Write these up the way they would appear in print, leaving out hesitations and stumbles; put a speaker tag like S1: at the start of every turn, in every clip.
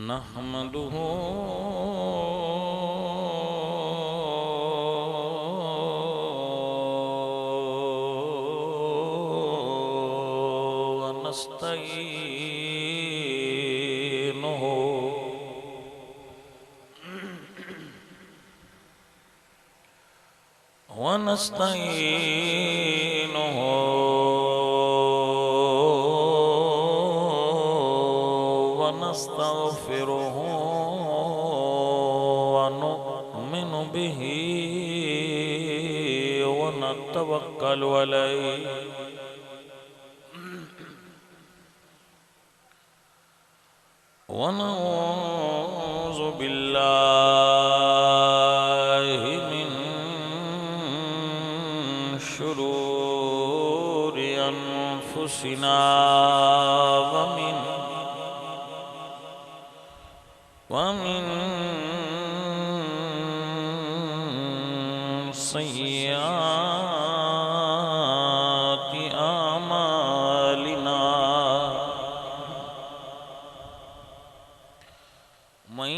S1: नहमदुहु व नस्तईनुहु व नस्तगफिरुहु व नुमिनु बिही व नतवक्कलु अलैहि व नऊज़ु बिल्लाहि मिन शुरूरि अनफुसिना व मिन सय्यिआति आमालिना मन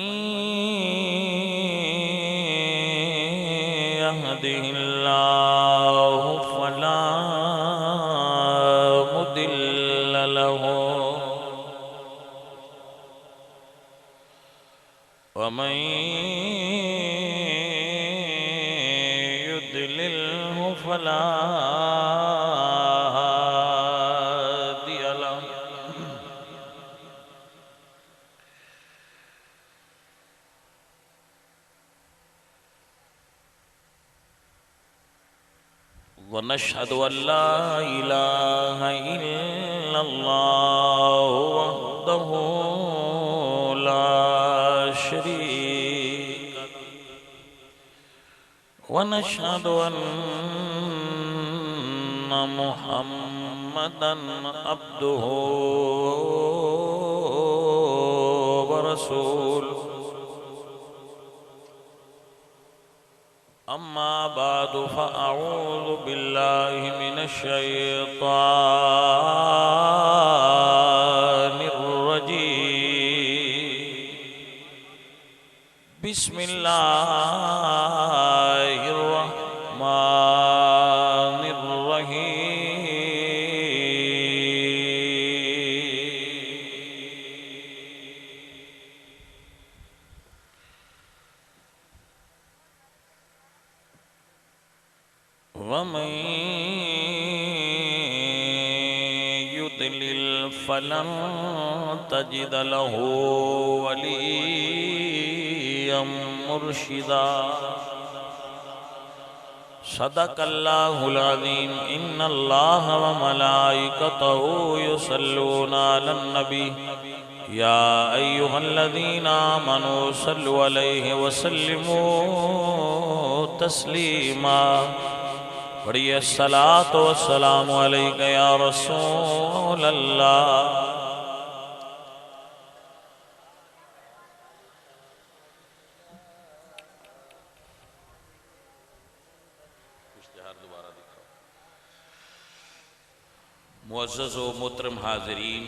S1: यहदिहिल्लाहु फला मुदिल्ल लहु व मन युद्लिल्हु फला हादिय लहु व नशहदु अल्ला इलाहा इल्लल्लाहु वहदहु ला शरीक व नशहदु अन्ना मुहम्मदन अब्दुहु व रसूलुहु अम्मा बादु फ़अऊज़ु बिल्लाहि मिनश शैतानिर रजीम बिस्मिल्लाहिर रहमानिर रहीम वमन युद्लिल फलन तजिद लहु वलिय्यम मुर्शिदा सदक़ल्लाहुल अज़ीम इन्नल्लाह व मलाइकतहु युसल्लूना अलन नबी या अय्युहल्लज़ीना आमनू सल्लु अलैहि व सल्लिमू तस्लीमा पढ़िए सलात व सलाम अलैका या रसूल अल्लाह। मुअज़्ज़ज़ व मोहतरम हाज़रीन,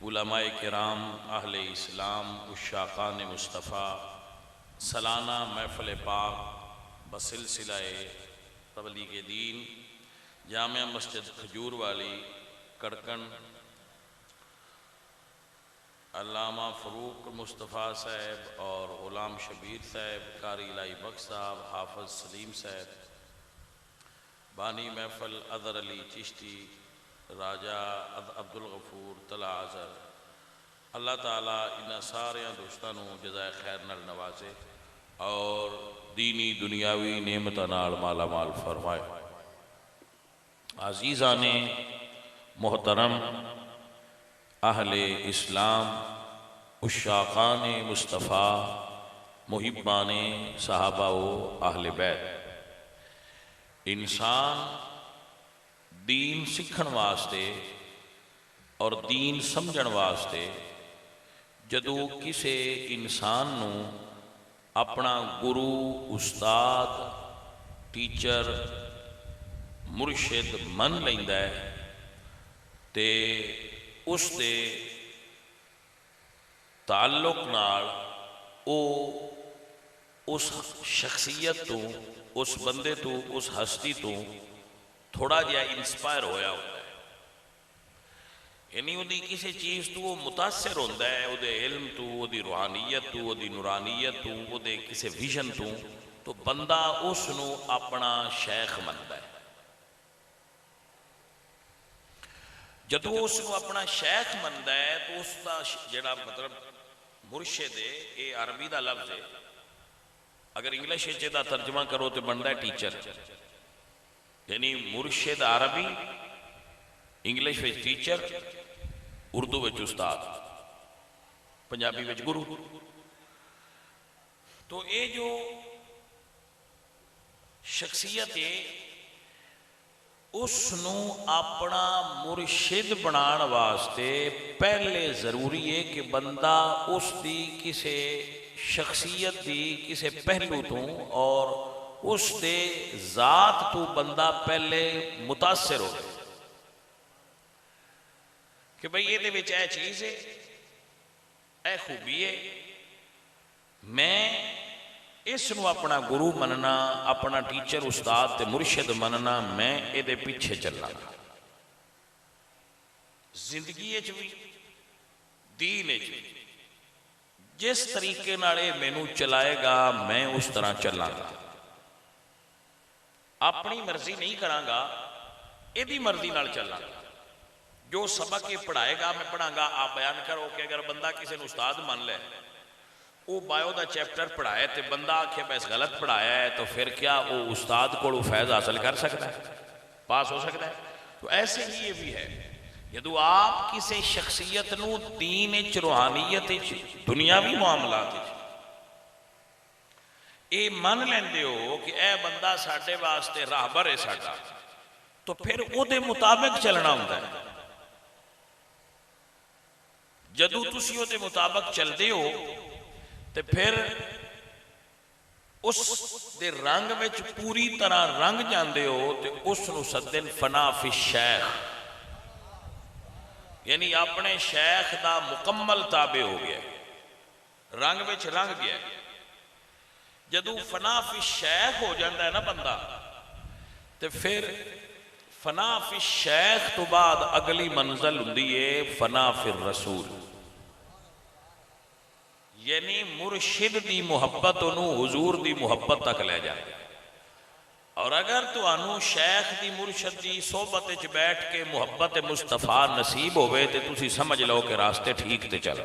S1: उलमाए किराम, अहले इस्लाम, उश्शाक़ान मुस्तफ़ा, सालाना महफ़िल पाक बसिलसिलाए तबलीग दीन जामिया मस्जिद खजूर वाली कड़कन अल्लामा फ़रूक मुस्तफ़ा साहब और ग़ुलाम शबीर साहब, कारी इलाही बख्श साहब, हाफ़िज़ सलीम साहब, बानी महफ़िल अज़हर अली चिश्ती, राजा अब्दुल गफूर तला अज़हर, अल्लाह ताला इन्हां सारियां दोस्तां नूं जज़ाए खैर नाल नवाजे और दीनी दुनियावी नेमतां नाल माला माल फरमाए। आज़ीज़ाने मोहतरम, अहले इस्लाम, उश्शाक़ान मुस्तफ़ा, मुहिब्बान सहाबा व अहले बैत, इंसान दीन सीखण वास्ते और दीन समझण वास्ते जदों किसी इंसान नूं अपना गुरु उस्ताद टीचर मुर्शिद मन लैंदा है ते उस दे ताल्लुक नाल ओ उस शख्सियत तो उस बंदे तो उस हस्ती तो थोड़ा जिहा इंस्पायर होया होता है, यानी वो किसी चीज़ तो वो मुतासर होता है, वो इल्म तो वो रूहानीयत तो वो नूरानीयत तो वो किसी विजन तो बंदा उसनू अपना शेख मनता है। जदों उसनू अपना शेख मनता है तो उसका जिहड़ा मतलब मुर्शिद है, ये अरबी का लफ्ज़ है, अगर इंग्लिश इसका तर्जमा करो तो बनता है टीचर, यानी मुर्शिद अरबी, इंग्लिश में टीचर, उर्दू में उस्ताद, पंजाबी में गुरु। तो ये जो शख्सियत है उसनू अपना मुर्शिद बनाने वास्ते पहले जरूरी है कि बंदा उसकी किसी शख्सियत की किसी पहलू तो और उस दे जात तो बंदा पहले मुतासर हो कि भाई ये चीज़ है, यह खूबी है, मैं इसनू अपना गुरु मनना, अपना टीचर उस्ताद ते मुर्शिद मनना, मैं ये पीछे चलना। जिंदगी भी दीन भी जिस तरीके नाल मैनू चलाएगा मैं उस तरह चलांगा, अपनी मर्जी नहीं करांगा, यदी मर्जी नाल चलांगा। जो सबक ये पढ़ाएगा मैं पढ़ांगा, आप बयान करो कि अगर बंदा किसी ने उस्ताद मान ले, वो बायो का चैप्टर पढ़ाए तो बंदा आखे मैं गलत पढ़ाया है, तो फिर क्या वो उस्ताद को फैज़ हासिल कर सकता है, पास हो सकता है? तो ऐसे ही ये भी है, यदि आप किसी शख्सियत नू दीन रूहानीयत दुनियावी मामलात ये मन लेंदे हो कि यह बंदा साडे वास्ते राहबर है साडा, तो फिर उहदे मुताबिक चलना होंदा है। जदों तुसीं उहदे मुताबिक चलते हो तो फिर उस दे रंग में पूरी तरह रंग जाते हो, तो उसनू सदन फना फी शेख, यानी अपने शेख का मुकम्मल ताबे हो गया, रंग में रंग गया। जदों फना फी शेख हो जाता है ना बंदा, तो फिर फना फी शेख तो बाद अगली मंजिल हुंदी है फना फिर रसूल, यानी मुर्शिद की मुहब्बत उन्होंने हुजूर की मुहब्बत तक ले जाए। और अगर तुहानू शेख की मुर्शद की सोहबत बैठ के मुहब्बत मुस्तफा नसीब होवे तो तुसी समझ लो कि रास्ते ठीक ते चल।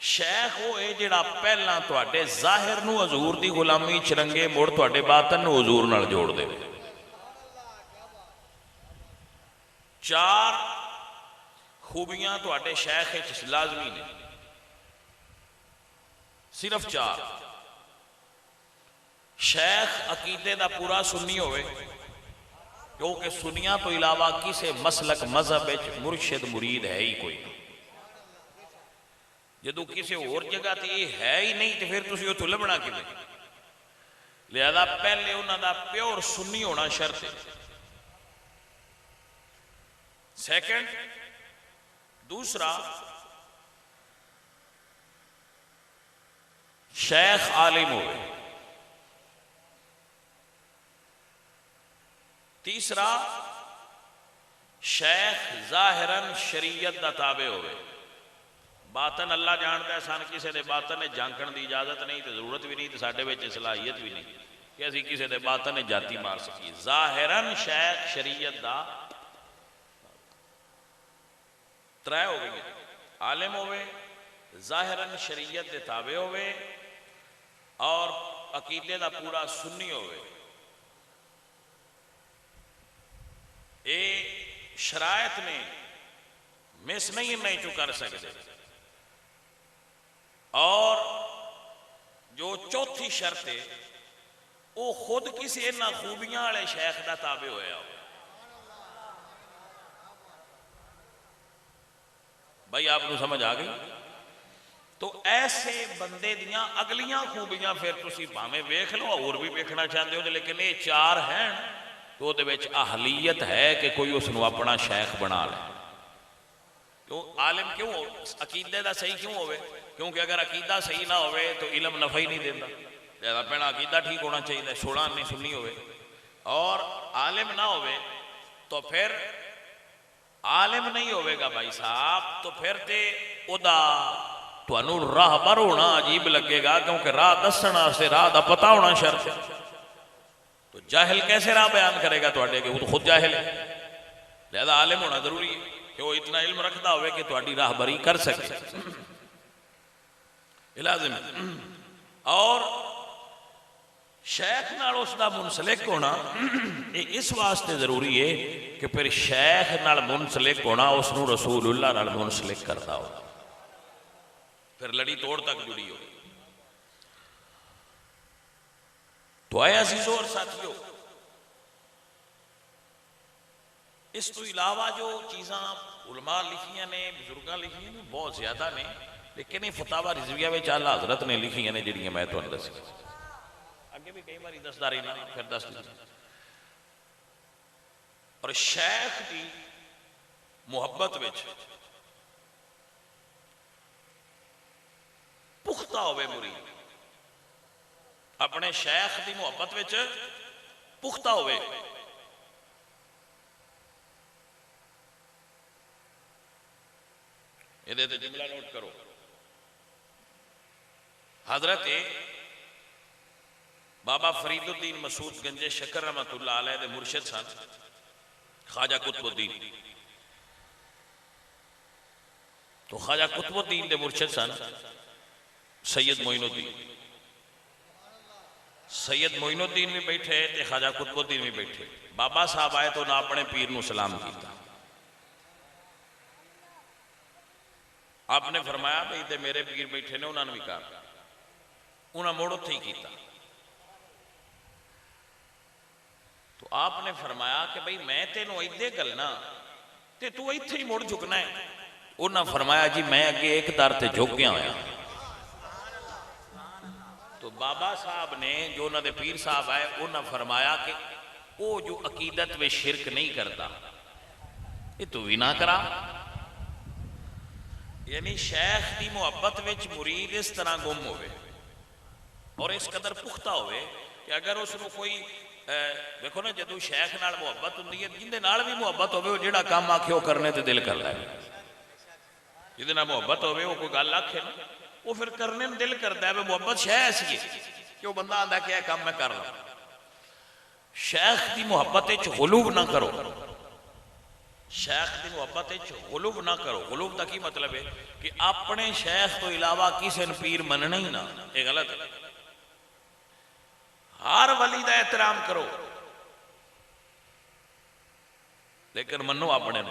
S1: शेख वो है जिहड़ा पहला तुहाडे जाहिर नू हजूर की गुलामी च रंगे, मुड़ तुहाडे बातन नू हजूर नाल जोड़ दे। चार खूबियां तुहाडे शेख च लाजमी ने, सिर्फ चार। शेख अकीदे का पूरा सुन्नी होवे, क्योंकि सुनिया तो इलावा किसी मसलक मजहब मुर्शिद मुरीद है ही कोई। जदों किसी होर जगह तो ये है ही नहीं तो फिर तुसीं उत्थों लभना किवें? लिहाजा पहले उन्होंने प्योर सुन्नी होना शर्त है। सेकंड, दूसरा शेख आलिम होवे। तीसरा शेख जाहिरन शरीयत का ताबे होवे। बातन अल्लाह जानता है, सन किसी के बातन ने झांकण की इजाजत नहीं, तो जरूरत भी नहीं, तो साडे विच सलाहियत भी नहीं कि असीं किसी के बातन ने जाती मार सकीए। जाहिरन शेख शरीयत का त्रै हो गई, आलिम होवे, जाहिरन शरीयत के ताबे होवे और अकीदे का पूरा सुन्नी होवे। ये शरायत ने मिस नहीं चु कर सकते। और जो चौथी शर्त है वो खुद किसी इन्हां खूबियां वाले शेख का ताबे होया हो। भाई आपको समझ आ गई? तो ऐसे बंदे दियां अगलियां खूबियां फिर तुसी भावें वेख लो और भी वेखना चाहते हो, लेकिन ये चार हैं तो उहदे विच अहलीयत है कि कोई उसनूं अपना शेख बना ले। क्यों आलिम क्यों हो, अकीदे का सही क्यों होवे? क्योंकि अगर अकीदा सही ना होवे तो इलम नफा ही नहीं देता। ज़्यादा पहला अकीदा ठीक होना चाहिए, सोलह नहीं सुननी होवे और आलिम ना होवे तो फिर आलिम नहीं होवेगा भाई साहब, तो फिर ते उदा तुहानू राहबर होना अजीब लगेगा, क्योंकि राह दसण वास्ते राह दा पता होना शर्त है। तो जाहिल कैसे राह बयान करेगा तुहाडे के? वो तो खुद जाहिल है। लिहाजा आलिम होना जरूरी है कि वो इतना इल्म रखता हो कि तुहाडी राहबरी कर सके, लाजिम। और शेख नाल उसदा मुंसलिक होना ये इस वास्ते जरूरी है कि फिर शेख नाल मुंसलिक होना उसनू रसूलुल्लाह नाल मुंसलिक करता हो, फिर लड़ी तोड़ तक जुड़ी हो। तो आए अजीजों और साथियों, इस तो इलावा जो चीज़ा उलमा लिखियां ने, बुजुर्गां लिखियां ने, बहुत ज्यादा ने, लेकिन ये फतावा रिजविया में आला हजरत ने लिखियां ने जिहड़ियां मैं तुहानूं दसी। अगे भी कई बार दसदा रही ना, फिर दस दी। और शेख की मुहब्बत विच पुख्ता होवे मुरीद, अपने शेख की मुहब्बत विच पुख्ता होवे। ये जुमला नोट करो। हजरत बाबा फरीदुद्दीन मसूद गंजे शकर रहमतुल्लाह अलैह दे मुर्शिद सन ख्वाजा कुतुबुद्दीन। तो ख्वाजा कुतुबुद्दीन दे मुर्शिद सन सैयद मोइनुद्दीन। सैयद मोइनुद्दीन भी बैठे ते ख्वाजा कुतुबुद्दीन भी बैठे। बाबा साहब आए तो ना अपने पीर नूं सलाम किया। आपने फरमाया भाई ते मेरे पीर बैठे ने, उन्होंने भी कहा, उन्हें मुड़ उत्थे ही किया। तो आपने फरमाया कि भाई मैं तेनों इदे गलना ते तू इत्थे ही मुड़ झुकना है। उन्हें फरमाया जी मैं अगे एक दर ते झुक गया होया। तो बाबा साहब ने जो उन्होंने पीर साहब आए उन्हें फरमाया कि वो जो अकीदत में शिरक नहीं करता ये तू भी ना करा। यानी शेख की मुहब्बत विच मुरीद इस तरह गुम होवे और इस कदर पुख्ता होवे कि अगर उसनूं कोई देखो ना, जदों शेख नाल मुहब्बत हुंदी है, जिंदे नाल भी मुहब्बत होवे वो जिहड़ा काम आखे वो करने ते दिल करदा है। जिहदे नाल मुहब्बत होवे वो कोई गल आखे ना वो फिर करने में दिल करता है। मुहब्बत शह ऐसी है कि वो बंदा आंदा कि यह काम मैं कर ला। शेख की मुहब्बत विच गुलूब ना करो, शेख की मुहब्बत गुलूब ना करो। गुलूब का की मतलब है कि अपने शेख तो इलावा किसी ने पीर मनना ही ना, ये गलत है। हर वली का एहतराम करो लेकिन मनो अपने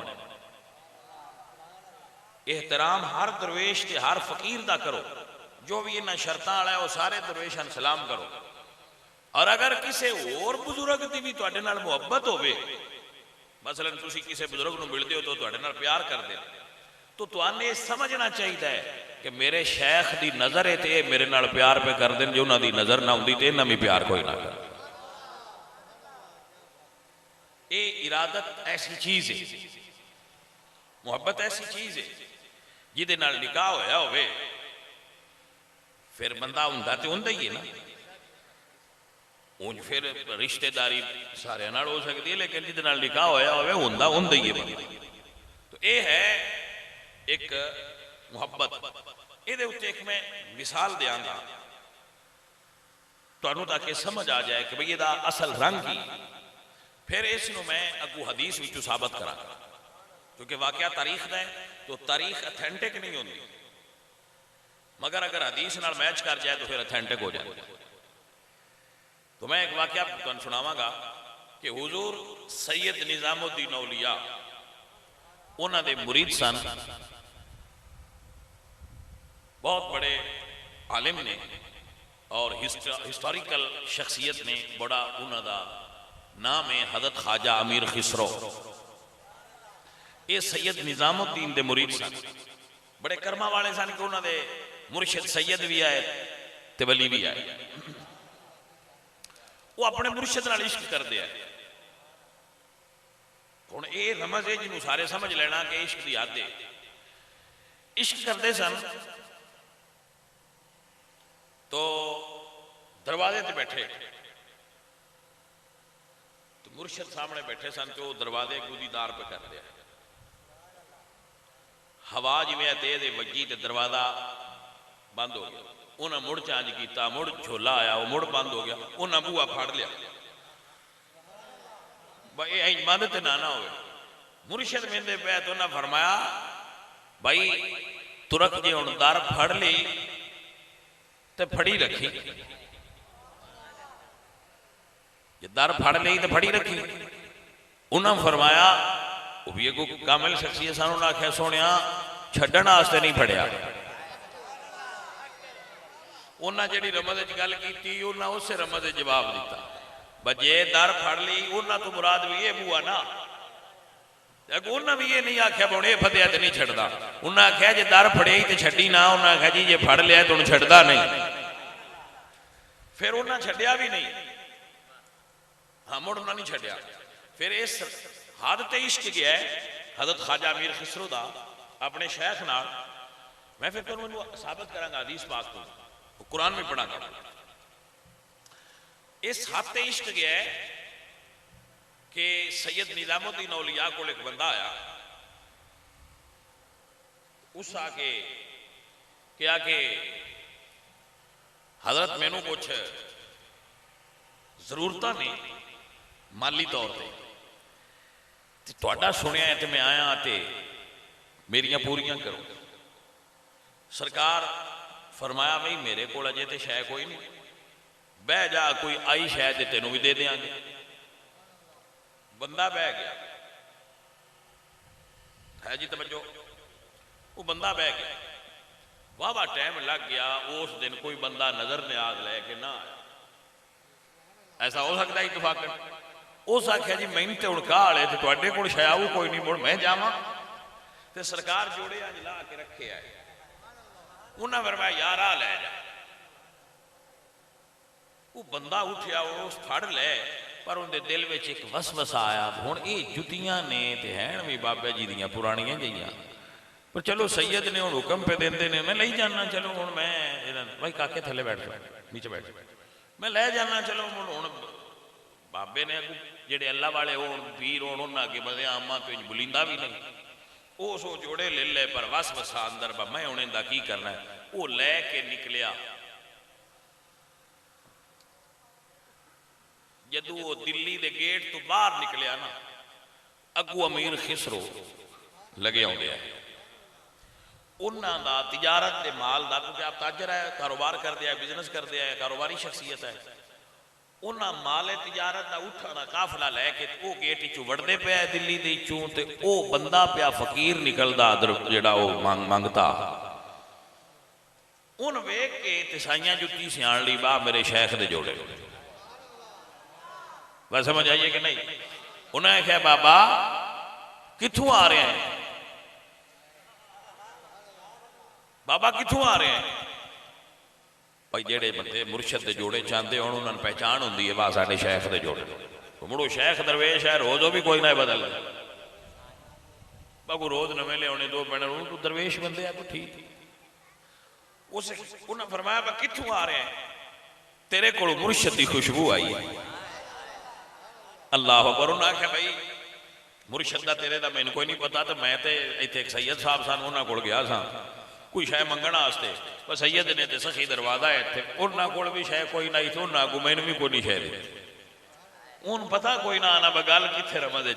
S1: एहतराम हर दरवेश के हर फकीर का करो। जो भी इन्होंने शर्त वाला है वो सारे दरवेशां सलाम करो। और अगर किसी होर बुजुर्ग की भी तुहाडे नाल मुहब्बत होवे, मसलन तुसी किसी बुजुर्ग को मिलते हो तो तुहाडे नाल प्यार करते, तो तुहानू ये समझना चाहिए कि मेरे शेख की नज़र है तो ये मेरे नाल प्यार पे कर दें, जो उन्होंने नज़र ना होंदी तो इन्हें भी प्यार कोई ना कर। ये इरादत ऐसी चीज है, मुहब्बत ऐसी चीज है जिहदे नाल निकाह होया होवे फिर बंदा हुंदा ते हुंदा ही है ना। उंज फिर रिश्तेदारी सारे नाल हो सकती है, लेकिन जिहदे नाल निकाह होया होवे हुंदा हुंदा ही है। तो ये है एक मुहब्बत। ये उत्ते एक मैं मिसाल देंगा तुहानू ताकि समझ आ जाए कि भाई इसका असल रंग की, फिर इसनू मैं अगू हदीस विचों साबित करा। क्योंकि वाकया तारीख का है तो तारीख अथेंटिक नहीं होती, मगर अगर हदीस नाल मैच कर जाए तो फिर अथेंटिक हो जाए। तो मैं एक वाकया तुहानू सुनावांगा कि हुजूर सैयद निजामुद्दीन औलिया उन्होंने मुरीद सन, बहुत बड़े आलिम ने और हिस्टोरिकल शख्सियत ने, बड़ा उन्होंने नाम है हजरत ख्वाजा अमीर खिसरो। ये सैयद निजामुद्दीन दे मुरीद सन, बड़े कर्मा वाले सन कि उन्होंने मुर्शिद सैयद भी आए ते वली भी आए। वो अपने मुर्शिद नाल इश्क करते हैं। हुण ये रमज है जिन्होंने सारे समझ लेना कि इश्क की हद है। इश्क करते सन तो दरवाजे ते बैठे तो मुर्शिद सामने बैठे सन तो दरवाजे गुदीदार पे कर दिया। हवा जिवें तेज वजी तो दरवाजा बंद हो गया। उन्हें मुड़ चांज किया, मुड़ झोला आया, वो मुड़ बंद हो गया। उन्हें बूआ फड़ लिया भाई बंद तो ना हो। मुर्शिद मेंदे पे तो उन्हें फरमाया भाई तुरक जे हुण दर फड़ ली तो फड़ी रखी, जे दर फड़ ली तो फड़ी रखी। उन्हें फरमाया वो भी एक कामिल शख्सियत सन। उन्हें आख्या सोने छड्डण वास्ते नहीं फड़िया। उन्हें जी रमज गल की उन्हें उस रमज जवाब दिता बजे दर फड़ ली उन्हें तो मुराद भी ये बुआ ना। उन्हें भी ये नहीं आख्या बोने फतेह तो नहीं छड्डदा। उन्हें आख्या जे दर फड़े तो छड्डी ना। उन्हें आख्या जी जे फड़ लिया तो छड्डदा नहीं। फिर उन्हें छड्डिया भी नहीं। हाँ मुड़ उन्हें नहीं छड्डिया। फिर इस हद ते इश्क गया है हजरत ख्वाजा अमीर खिसरो दा अपने शेख नाल। मैं फिर तुहानूं साबित करांगा हदीस पाक तो कुरान में पढ़ा कर। इस हद ते इश्क गया है कि सैयद निजामुद्दीन औलिया को एक बंदा आया। उस आके क्या कि हजरत मैनू कुछ जरूरत ने माली तौर पर तुहाडा सुनिया है तो मैं आया तो मेरिया पूरियां करो। सरकार फरमाया भाई मेरे को अजे तो शै कोई नहीं, बह जा कोई आई शायद तेनों भी दे देंगे। बंदा बह गया है जी तवज्जो। वो बंदा बह गया। वाह वाह टाइम लग गया। उस दिन कोई बंदा नजर न्याज लैके ना आया। ऐसा हो सकता है इतफाकन। उस आख्या जी मैंने तो उड़का आले तो तुहाडे कोल शै आऊ कोई नहीं मुड़ मैं जावां। ते सरकार जोड़े अज ला के रखे आए। उन्हें फरमाया यार आ लै जा। वो बंदा उठिया उस फड़ लै पर उनके दिल में एक वसवसा आया हुण ये जुतियां ने ते हैं भी बाबा जी दियां पुरानियां जिहियां पर चलो सैयद ने हुण हुक्म पे देंदे ने मैं ले जाना। चलो हुण मैं भाई काके थले बैठ नीचे बैठ मैं ले जाना। चलो हुण बाबे ने जेडे अल्लाह वाले हो पीर हो उन्होंने अगे बढ़े आमा तो बुलिंदा भी नहीं। उस जोड़े ले ले पर वसवसा अंदर मैं उन्हें दा की करना है। वो लैके निकलिया। जदू वो दिल्ली के गेट तो बाहर निकलिया ना अगू अमीर खिसरो लगे आउंदे आ। उन्हां दा तिजारत के माल का क्योंकि आप ताजर है कारोबार करते हैं बिजनेस करते हैं कारोबारी शख्सियत है। उन्हां माले तिजारत का उठा का काफला लैके वो गेट चू वड़ते पे दिल्ली दे चू ते वो बंदा पिया फकीर निकलदा जेड़ा वो मंगता। उन वेख के ते साइयां जुत्ती सियाण ली वाह मेरे शेख दे जोड़े। बस समझ आइए कि नहीं। उन्हें आख्या बाबा कित्थों आ रहे हैं, बाबा कित्थों आ रहे हैं। भाई जेड़े बंदे मुर्शद दे जोड़े चाहते हो उन्होंने पहचान होंगी है वाह साडे शेख दे जोड़े। मुड़ो शेख दरवेश है रोज भी कोई ना बदल बाबू रोज नवे लिया दो पैने तो दरवेश बंदे है तो ठीक। उस उन्हें फरमाया कित्थों आ रहे हैं। तेरे को मुर्शद की खुशबू आई है। अल्लाह अकबर। उन्हें आख्या भाई मुर्शद का तेरे का मैनू कोई नहीं पता तो मैं तो इतने एक सैयद साहब सन उन्होंने को गया सा कोई शै मंगण वास्ते पर सैयद ने तो सखी दरवाजा है इतने उन्होंने को भी शै कोई ना थी उन्होंने अगू मैनू भी कोई नहीं शै हूँ पता कोई ना आना गल कितने रमद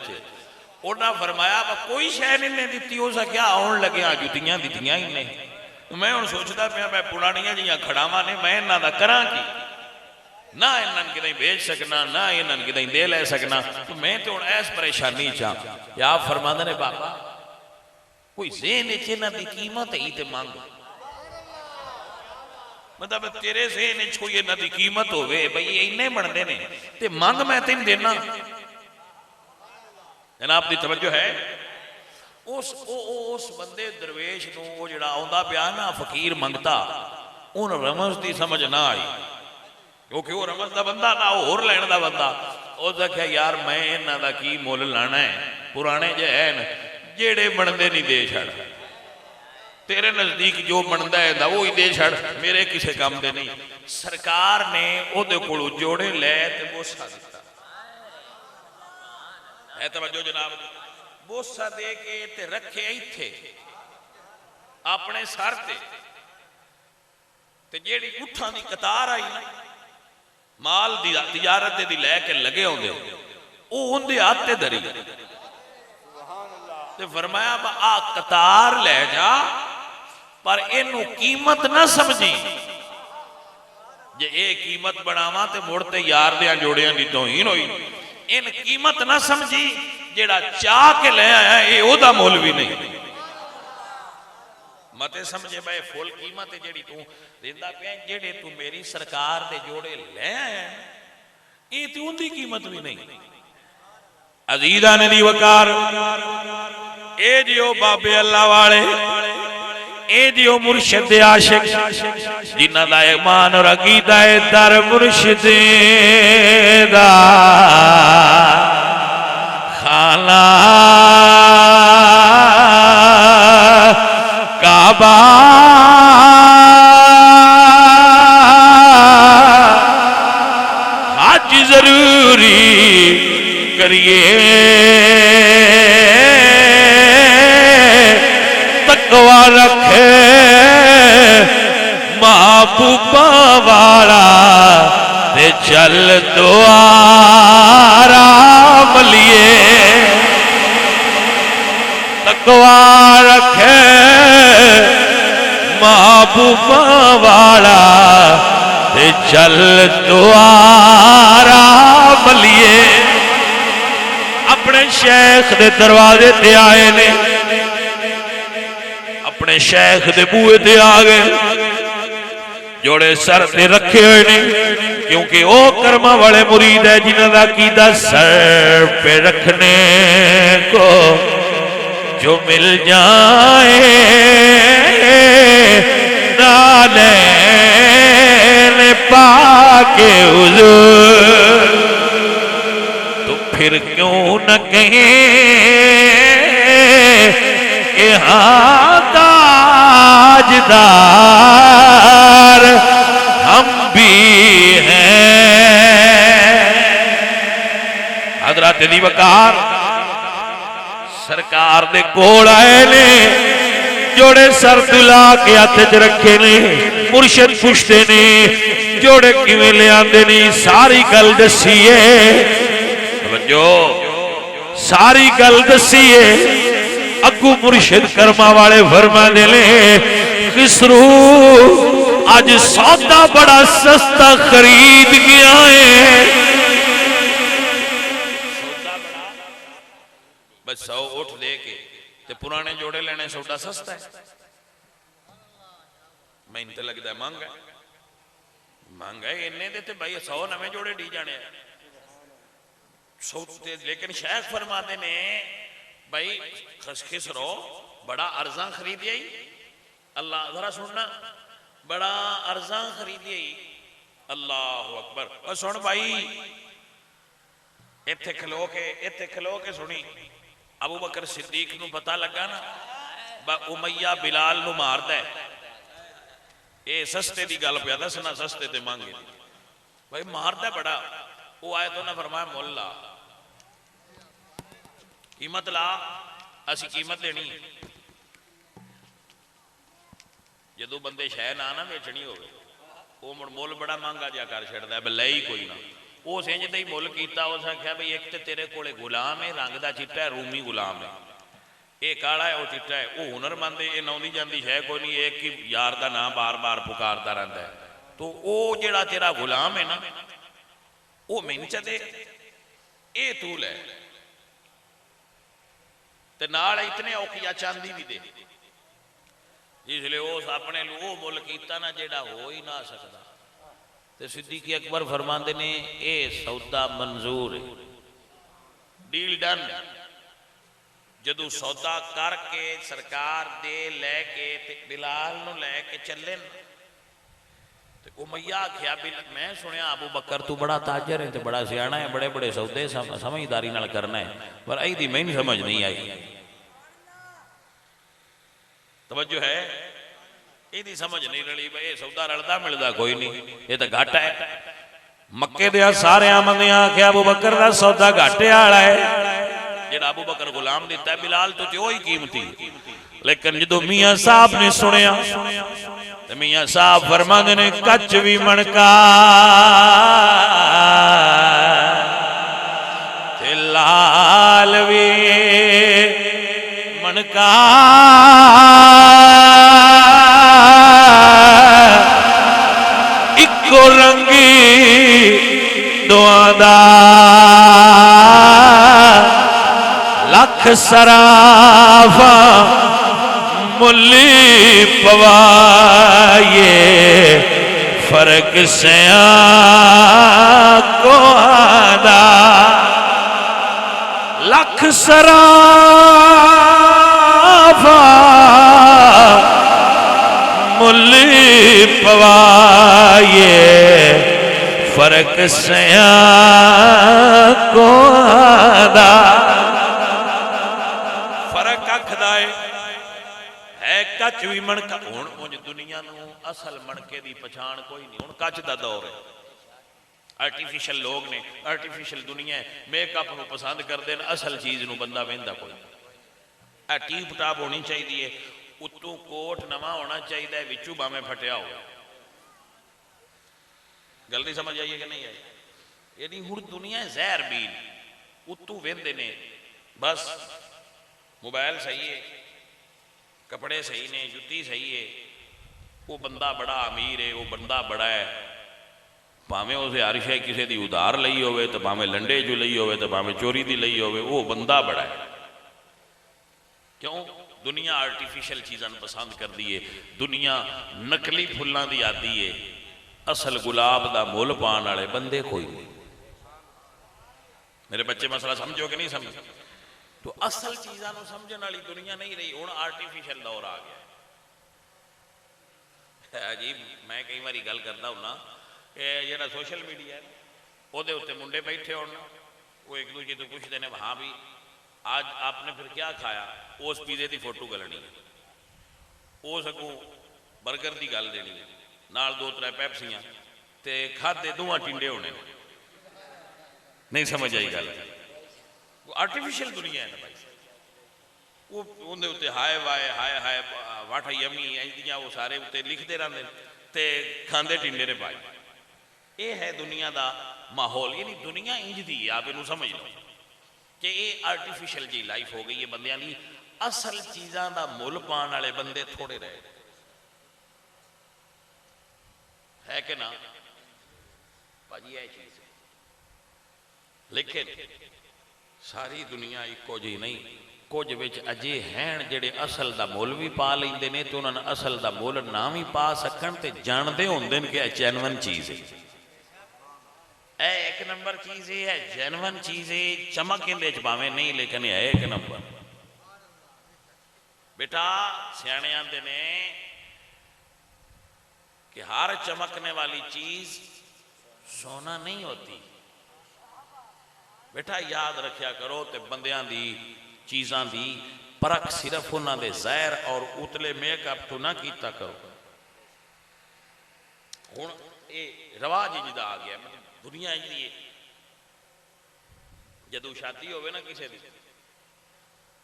S1: उन्हें फरमाया कोई शै नहीं दी हो सकिया आउन लग्या जुतियां दित्तियां ही नहीं। मैं हूँ सोचता पाया मैं पुरानियां जिहियां खड़ावां ने मैं इन्हां दा करां की ना इन्हां कितें बेच सकना ना इन्हां कितें दे लै सकना। तो मैं तो हुण इस परेशानी च आप फरमांदे ने बाबा कोई ज़हन च इन्हां दी कीमत ही ते मंग मतलब तेरे ज़हन च कोई इन्हां दी कीमत होवे बई इन्ने बनदे ने ते मंग मैं तैनूं देना। जनाब दी तवज्जो है। उस बंदे दरवेश नूं वो जिहड़ा आउंदा पिया ना फकीर मंगता उन रमज की समझ ना आई, क्योंकि वो रमज का बंदा ना होर लैण का बंदा। उस आख्या यार मैं इन्हां दा की मुल लाना है, पुराने जे है जेड़े बनते नहीं दे छड़, तेरे नजदीक जो बनता है वो ही दे छड़, मेरे किसी काम दे नहीं। सरकार ने उहदे कोलों जोड़े लै ते बोसा दिता है, तवज्जो जनाब, बोसा दे के ते रखे इत्थे अपने सर ते जेड़ी उठां दी कतार आई ना माल दी तिजारत दी लैके लगे आउंदे वो उहदे हाथ ते धरी ते फरमाया आ कतार लै जा पर इनू कीमत ना समझी, जे ए कीमत बनावा तो मुड़ ते यार दे जोड़ियां दी तौहीन होई। इन कीमत ना समझी, जेड़ा चाह के ले आया ये ओदा मुल भी नहीं। मते समझे भाई फुल कीमत है जेड़ी तू देंदा पिया, जेड़े तू मेरी सरकार दे जोड़े ले आया ये तो उनकी कीमत भी नहीं। अजीजा ने दी वकार ए जियो बाबे अल्लाह वाले, ए जियो मुर्शिद आशिक जिन्हां दा ईमान और अकीदा है दर मुर्शिद दा खाना काबा हज जरूरी करिए, तकवा रखे महबूबा वाला ते चल द्वारा मलिए, तकवा रखे महबूबा वाला ते चल द्वारा मलिए। अपने शेख दे दरवाजे ते आए ने, अपने शेख दे बूहे ते आ गए, जोड़े सर ते रखे हुए ने, क्योंकि वो कर्मा वाले मुरीद है जिन्हों का कीदा सर पे रखने को जो मिल जाए नालैन पाके हुजूर, तो फिर क्यों न कहें कि हाँ ताजदार हम भी हैं। हजरत दी वकार सरकार दे कोल आए ने, जोड़े सर तुला के हाथ च रखे ने, मुर्शिद पुछते ने जोड़े किवें लियादे ने, सारी गल दसीए, जो सारी गल दसीए। अगू मुर्शिद कर्मा वाले फरमांदे ने खिसरू अज सौदा बड़ा सस्ता खरीद गया है, बस 100 उठ दे के ते पुराने जोड़े लेने सौदा सस्ता है। मैनू तो लगता है महंगा महंगा इन्ने दे ते भाई 100 नवे जोड़े डी जाने सौदे। लेकिन शेख फरमाते ने भाई खिसरो बड़ा अर्जा खरीदिया ही, अल्लाह जरा सुनना, बड़ा अर्जा खरीदिया ही, अल्लाह अकबर। और सुन भाई इत्थे खलो के सुनी, अबू बकर सिद्दीक नू पता लगा ना उमैया बिलाल नू मारदा है, ये सस्ते की गल पिया दसना, सस्ते ते मांगे भाई मारदा बड़ा। वो आए तो ना फरमाया मुल ला, कीमत ला, असी कीमत देनी। जदों बंदे शह ना ना बेचनी होवे वो मुड़ मुल बड़ा महंगा जिहा कर छड़दा है, ले ही कोई ना। उस इंज ते ही मुल कीता, उस आख्या भाई एक तो तेरे कोले गुलाम है, रंग दा चिट्टा है, रूमी गुलाम है, ये काला है वो चिट्टा है, वो हुनरमंद है, ये नौंदी जांदी शह कोई नहीं, एक ही यार दा नाम बार बार पुकारदा रहिंदा है। तो वो जिहड़ा तेरा गुलाम है ना वो मैनूं च दे, ये तू लै ते नाल इतने औखिया चांदी भी दे, इसलिए उस अपने वो मुल कीता ना जेड़ा हो ही ना सकता। ते सिद्दीक अकबर फरमाते ने ये सौदा मंजूर है, डील डन। जदों सौदा करके सरकार दे लैके बिलाल नूं लैके चले तो उमैया आख्या मैं सुनिया अबू बकर तू बड़ा ताजर है तो बड़ा सियाना है, बड़े बड़े सौदे समझदारी नाल करना है, पर आई मैनू समझ नहीं आई। तवज्जो है, यदी समझ नहीं रली भाई सौदा रलदा मिलदा कोई नहीं, ये तो घाटा है। मक्के दे सारे बंदियां आख्या अबू बकर दा सौदा घाटे वाला है, जेड़ा अबू बकर गुलाम दिता है बिलाल तो वही कीमती। लेकिन जो मियां साहब ने सुनिया तो मियां साहब फरमाते ने कच भी मणका ते लाल भी मणका इको रंगी दुआदा लख सराफा मुल्ली पवाए फर्क सया को आदा लख सराफा मुल्ली पवाए फर्क सया को आदा। कच भी मणका हुण उंज दुनिया नूं असल मणके दी पछाण कोई नहीं, हुण कच दा दौर है, आर्टिफिशियल लोग ने, आर्टिफिशियल दुनिया है, मेकअप नूं पसंद करते हैं, असल चीज़ नूं बंदा वेंदा कोई। टीप टाप होनी चाहिए, उत्तों कोट नवा होना चाहिए, विचों भावें फटिया हो। गल नहीं समझ आई है कि नहीं आई? यानी हुण दुनिया जहर बीन, उत्तों वेंदे ने बस मोबाइल सही है, कपड़े सही ने, जुत्ती सही है, वो बंदा बड़ा अमीर है, वो बंदा बड़ा है, भावें उसे हर शय किसी की उधार लई होवे तो भावें लंडे जो लई होवे तो भावें चोरी की लई होवे, वो बंदा बड़ा है। क्यों? दुनिया आर्टिफिशियल चीज़ां पसंद करती है, दुनिया नकली फुल्लां दी आदी है, असल गुलाब का मुल पाने वाले बंदे कोई नहीं। मेरे बच्चे मसला समझो कि नहीं समझो? तो असल चीज़ों को समझने वाली दुनिया नहीं रही, हुण आर्टिफिशियल दौर आ गया। अजीब, मैं कई बार गल करता हूँ जो सोशल मीडिया है वो उत्ते मुंडे बैठे हो, वो एक दूजे तो पूछते हैं हाँ भी आज आपने फिर क्या खाया, उस पीजे की फोटो गलनी है, उस अगों बर्गर की गल देनी है, नाल दो त्रै पैप्सियां ते खादे दोवां टिंडे होने। नहीं समझ आई गल? आर्टिफिशियल दुनिया है ना भाई, वो उनके उत्ते हाय वाय हाय हाय वाट यमी इंदियां वो सारे उत्ते लिखते रहते ते खांदे टिंडे ने भाई। ये है दुनिया का माहौल, यानी दुनिया इंज दी है, आप इनू समझ लो कि ये आर्टिफिशियल जी लाइफ हो गई है बंदियां दी। असल चीज़ों का मुल पाने वाले बंदे थोड़े रहे है कि ना भाजी, यह चीज़ है। लेकिन सारी दुनिया इको जी नहीं, कुछ विच अजे हैं जिहड़े असल का मुल भी पा लेंदे ने ते उन्हां असल का मुल ना भी पा सकण ते जानदे होंदे ने कि जेन्युइन चीज़ है, एक नंबर चीज़ है, जेन्युइन चीज़ है, चमक इहदे च भावें नहीं लेकिन है एक नंबर। बेटा सियाणे आंदे ने कि हर चमकने वाली चीज़ सोना नहीं होती। बेटा याद रखा करो, तो बंदियां दी चीज़ां दी परख सिर्फ उन्होंने ज़ाहिर और उतले मेकअप तो ना कीता करो। हुण ये रिवाज इंजदा आ गया, मतलब दुनिया इंजदी है। जदों शादी होवे ना किसी दी,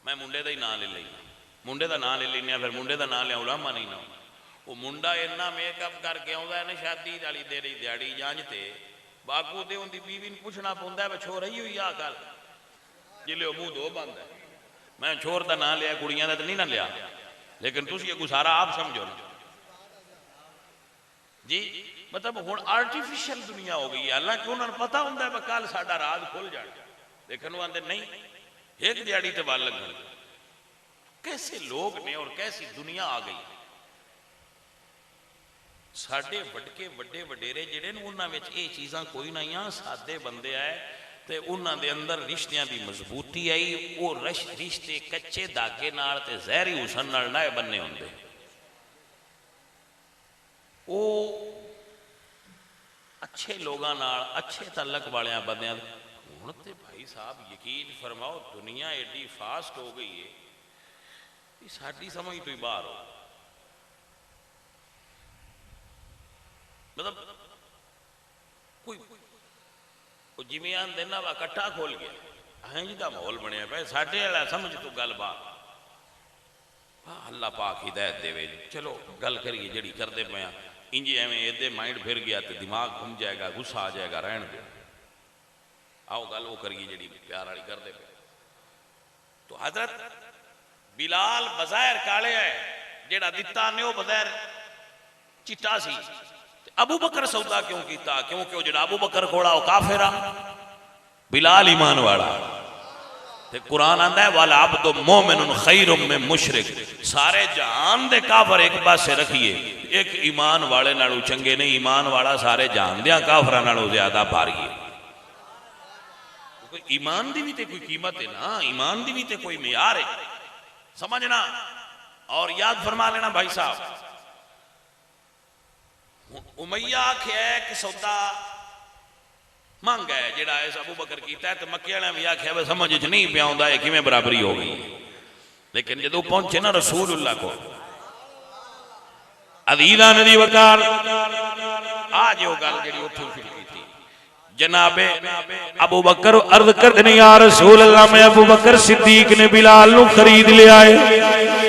S1: मैं मुंडे का ही नाम ले लेना, मुंडे का नाम ले लेना, फिर मुंडे का नाम लिया उलामा नहीं ना, वो मुंडा इन्ना मेकअप करके आता है ना शादी वाली देरी दिहाड़ी जांजते बागू तो उनकी बीवी ने पूछना पौंदा है छोर ही हुई आ गल जिले मुँह दो बंद है। मैं छोर का नाम लिया, कुड़ियां का तो नहीं ना लिया, लेकिन तुम ये गुजारा आप समझो ना जी। मतलब हुण आर्टिफिशियल दुनिया हो गई है, हालांकि उन्होंने पता होंगे कल साडा राज खुल जाए, लेकिन वो आते नहीं एक दिहाड़ी तो वल लगन। कैसे लोग ने और कैसी दुनिया आ गई। साडे वडके वड्डे वडेरे जिहड़े ने उन्हां विच ये चीज़ां कोई नहीं आ, सादे बंदे आए ते उन्हां दे अंदर रिश्तियां दी मजबूती आई। वो रिश्ते कच्चे धागे नाल ते जहरी हुसन नाल ना बन्ने होंदे। वो अच्छे लोगों नाल अच्छे तलक वालियां बंदियां। हुण ते भाई साहब यकीन फरमाओ दुनिया एडी फास्ट हो गई है कि साडी समझ तो ही बाहर हो। मतलब कोई जिमें आंदे ना वा कट्ठा खोल गया हैं जी का माहौल बनया पे साढ़े वाला समझ तो गल बात। अल्लाह पाक हिदायत देवे। चलो गल करिए जड़ी करते पे इंज एवं एदे माइंड फिर गया तो दिमाग घूम जाएगा, गुस्सा आ जाएगा, रहन दो। आओ गल वो करिए जड़ी प्यार वाली करते पे। तो हजरत बिलाल बज़ाहिर काले है, जेड़ा दिता ने वो बज़ाहिर चिट्टा सी। अबू बकर सौदा क्यों किया? क्योंकि जो अबू बकर खोड़ा वो काफिरा, बिलाल ईमान वाला। ते कुरान आंदा है वाला अब्दु मोमिनुन खैरुम मिन मुशरिक। सारे जहान दे काफर एक पासे रखिए, एक ईमान वाले नालों चंगे नहीं। ईमान वाला सारे जहान दे काफरां नालों ज्यादा भारी है। ईमान दी भी ते कोई कीमत है ना, ईमान दी भी ते कोई मियार है, समझना। और याद फरमा लेना भाई साहब, उमैया आख्या कि सौदा मंग है जेड़ा इस अबू बकर कीता है, तो मक्के वाले भी आख्या समझ च नहीं पिया आउंदा है किवें बराबरी हो गई। लेकिन जदों पहुंचे ना रसूलुल्लाह को अदीदा नदी वकार आज वो गल जेड़ी उत्थों शुरू की थी। जनाबे अबू बकर अर्ज करदे ने या रसूल अल्लाह मैं अबू बकर सिद्दीक ने बिलाल नू खरीद लिया है।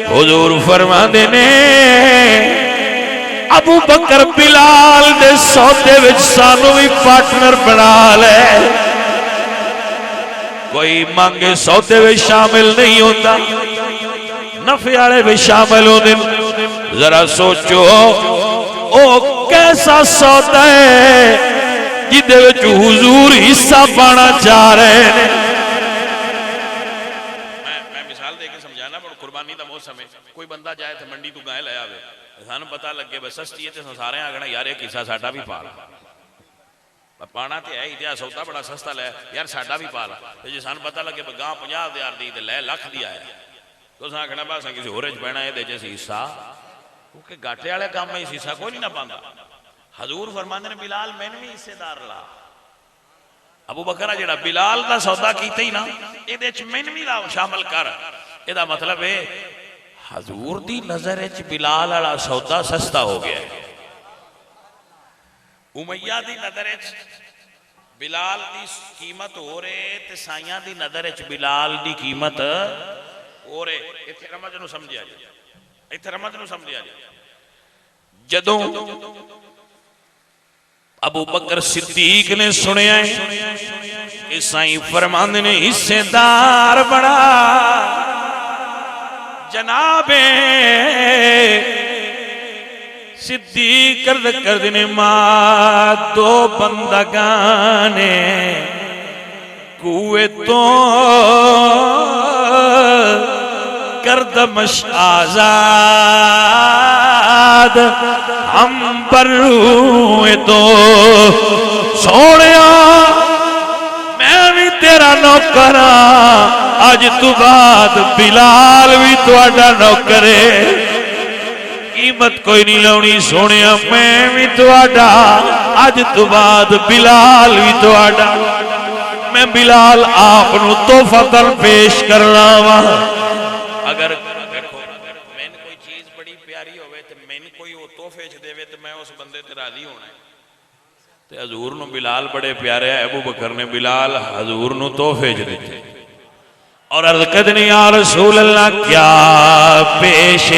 S1: हुजूर फरमांदे ने अबू बकर बिलाल दे सौदे विच सानू भी पार्टनर बना ले। कोई मंगे सौदे विच शामिल नहीं होता, नफे वाले भी शामिल होते। जरा सोचो ओ कैसा सौदा है जिदे विच हुजूर हिस्सा पाना चाह रहे हैं। मैं मिसाल देके समझाना, पर कुर्बानी का मौसम है। कोई बंदा जाए तो मंडी तो गाय ले आवे, सानू पता लगे बस सस्ती है तो सारे आखना यार एक हिस्सा साडा भी पा ला। पाना तो है ही, सौदा बड़ा सस्ता लै यार साडा भी पा ला। जो सानू पता लगे गां 50,000 दी ते लै लाख दी आया, तो आखना बस किसी होर च पैना ये हिस्सा, क्योंकि घाटे वाले काम में हिस्सा कोई नहीं ना पाता। हजूर फरमांदे ने बिलाल मैनू भी हिस्सेदार ला। अबू बकर जेड़ा बिलाल का सौदा कीता ही ना, ये मैनू भी ला शामिल कर। एदा मतलब है हजूर दी नजर च बिलाल वाला सौदा सस्ता हो गया। उमैया दी नजर च बिलाल दी कीमत हो रहे ते साइयां दी नजर च बिलाल दी कीमत हो रहे। इत्थे रमज नूं समझिया जी, इत्थे रमज नूं समझिया जी। जदों अबू बकर सिद्दीक ने सुनिया कि साईं फरमांदे ने हिस्सेदार बड़ा। जनाबे सिद्दीक कर ने मां दो बंदगाने कुएं तो करदमश आजाद हम बरूए तो सोनिया मैं भी तेरा नौकर अज तू बाद बिलाल भी तुहाडा नौकर है। कीमत कोई नहीं लाउनी सोने, मैं भी तुहाडा अज तू बाद बिलाल भी तुहाडा। मैं बिलाल आप नूं तोहफतन पेश करना वा। अगर मैंने कोई चीज बड़ी प्यारी होवे ते मैंने कोई वो तोहफे च देवे तो मैं उस बंदे ते राजी होना है। ते हजूर नूं बिलाल बड़े प्यारे है। अबू बकर ने बिलाल हजूर नूं तोहफे च दिते और अर्ज करदे या रसूल अल्लाह क्या पेश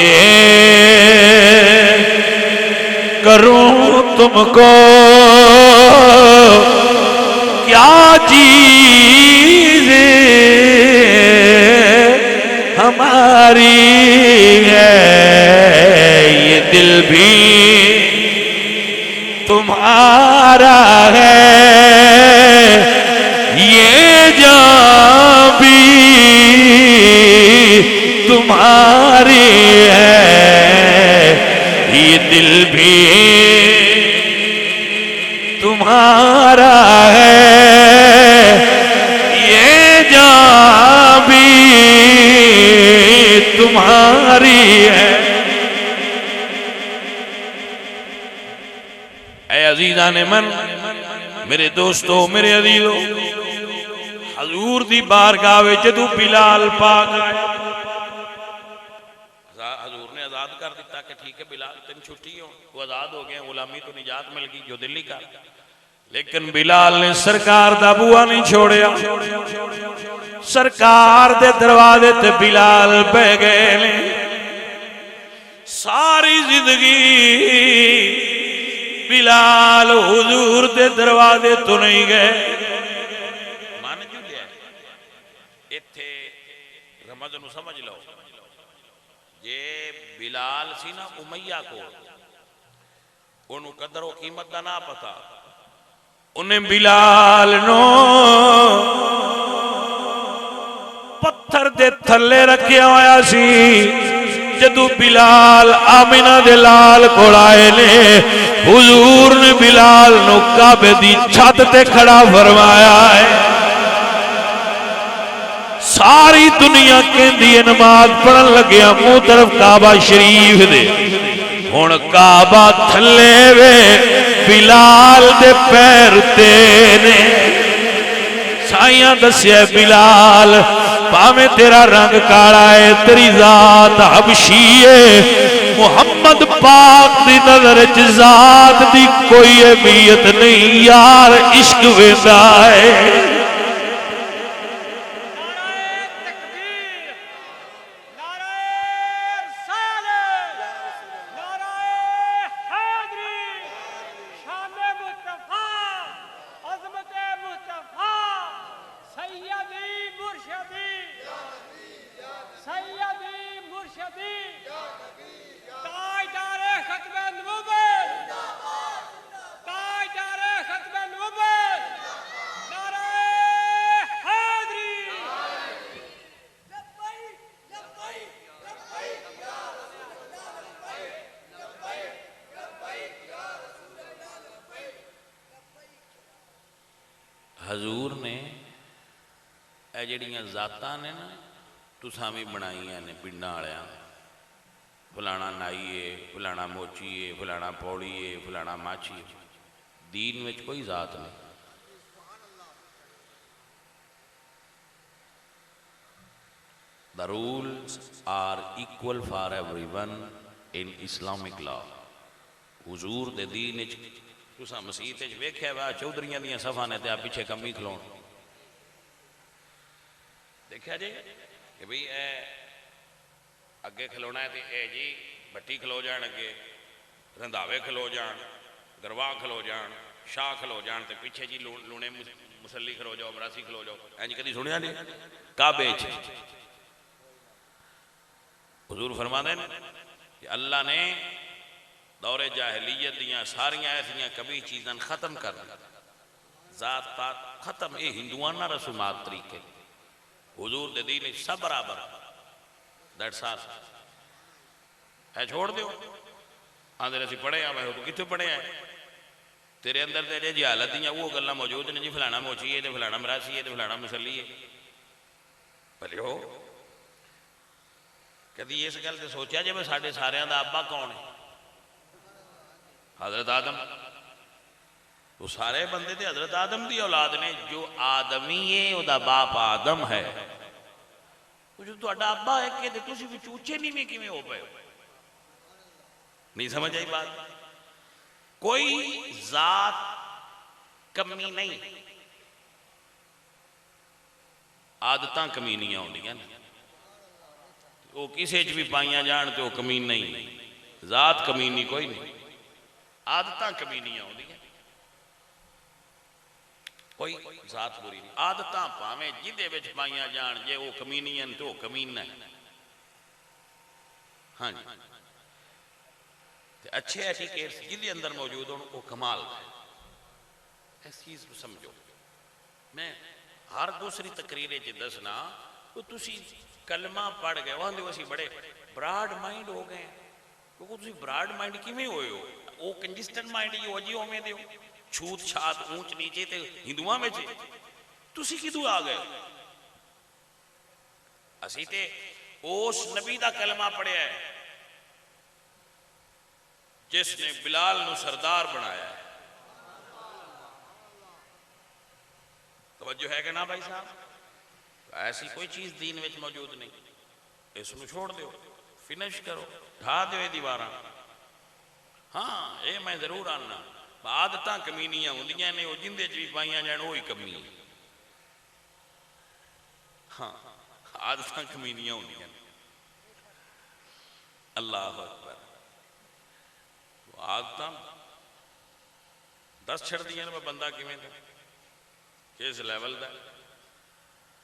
S1: करूं तुमको, क्या चीज हमारी है, ये दिल भी तुम्हारा है, ये जान भी तुम्हारी है, ये दिल भी तुम्हारा है, जाने मन मेरे दोस्तों मेरे अजीजों हजूर दी बारगाह विच जदों बिलाल पाक हजूर ने आजाद कर दिता कि ठीक है बिलाल तेन छुट्टी हो तू आजाद हो गया गुलामी तो निजात मिल गई जो दिल्ली का लेकिन बिलाल ने सरकार दा बुआ नहीं छोड़िया सरकार दे दरवाजे ते बिलाल बह गए ने सारी जिंदगी बिलाल हुजूर दे दरवाजे तो नहीं गए मन जू लिया इत्थे रमज नूं समझ लो जे बिलाल सी ना उमैया को ओनू कदर और कीमत का ना पता उन्हें बिलाल नो पत्थर दे थले रखिया होया सी जदू बिलाल आमिना दे लाल कोल आए ने हुजूर ने बिलाल नो काबे दी छत ते खड़ा फरमाया है सारी दुनिया कहंदी है नमाज पढ़न लग्या मुंह तरफ काबा शरीफ दे हुण काबा थले वे बिलाल दे पैर ते ने साइयां दस्या बिलाल भावें तेरा रंग काला है तेरी जात हबशी है मुहम्मद पाक दी नजर च जात दी कोई अहमियत नहीं यार इश्क वेंदा है हजूर ने जड़ियाँ जातां ने ना तुसां भी बनाइया ने पिंडां वालियां फलाना नाई है फलाना मोची है फलाना पौड़ी है फलाना माछी है दीन में कोई जात नहीं the rules are equal for everyone in Islamic law हुजूर दे दीन तुसा मसीत वेख्या वा चौधरियां दियां सफा ने ते पिछे कमी खलोण देखा जी कि भाई ए अगे खलोना है तो ए जी भट्टी खलो जान अगे रंधावे खलो जान गरवाह खलो जान शाह खलो जान ते पिछे जी लूणे मुसली खलो जाओ मरासी खलो जाओ इंज कदी सुनिया नहीं काबे च हुजूर फरमाते हैं कि अल्लाह ने दौरे जाहिलियत दियां सारियां ऐसियां कभी चीज़ां खत्म कर जात पात खत्म ये हिंदुआना रसूमात तरीके हुजूर दे दीन सब बराबर दैट्स ऑल है छोड़ दो आंदे असीं पढ़े आ मैं तू कित्थे पढ़े आ तेरे अंदर तेरे जी हालत दियां वो गल्लां मौजूद ने जी फलाना मोची है तो फलाना मरासी है तो फलाना मुसली है भले हो कभी इस गल से सोचा जे साडे सारियां दा अब्बा कौन है हजरत आदम तो सारे बंदे ते हजरत आदम की औलाद ने जो आदमी है उहदा बाप आदम है जो तुहाडा अब्बा है कि तुसीं विच ऊंचे नीवें किवें हो पए नहीं समझ आई बात कोई जात कमी नहीं आदतां कमीनियां होंदियां वो किसी च भी पाइया जान तो कमीन नहीं जात कमीनी कोई नहीं आदतां कमीनियां होंदियां कोई जात बुरी नहीं आदतां भावें जिहदे विच पाइया जान जे वो कमीनियन तो कमीना है हाँ जी अच्छे एटिकेट जिहदे अंदर मौजूद हो वो कमाल है इस चीज़ को समझो मैं हर दूसरी तकरीर च दसना तो तुसी कलमा पढ़ गए वहां असी बड़े ब्राड माइंड हो गए क्योंकि तुसी ब्राड माइंड किवें होए हो वो कंजिस्टेंट माइंड ही हो जी उवें दे छूत छात ऊंच नीचे ते हिंदुआं में तुसी किदू आ गए असी ते उस नबी दा कलमा पढ़िया है जिसने बिलाल नू सरदार बनाया है तवज्जो है कि ना भाई साहब? ऐसी कोई चीज़ दीन में मौजूद नहीं, इसनूं छोड़ दो, फिनिश करो, ढा दो ये दीवारां। हाँ ये मैं जरूर आना, आदत कमीनियां होंदियां ने, वो जिंदे च भी पाइयां जाण वो ही कमी है। हाँ आदत कमीनियां होंदियां। अल्लाह अकबर। आदत दस छड़ दियां ने बंदा किवें दा, किस लैवल का।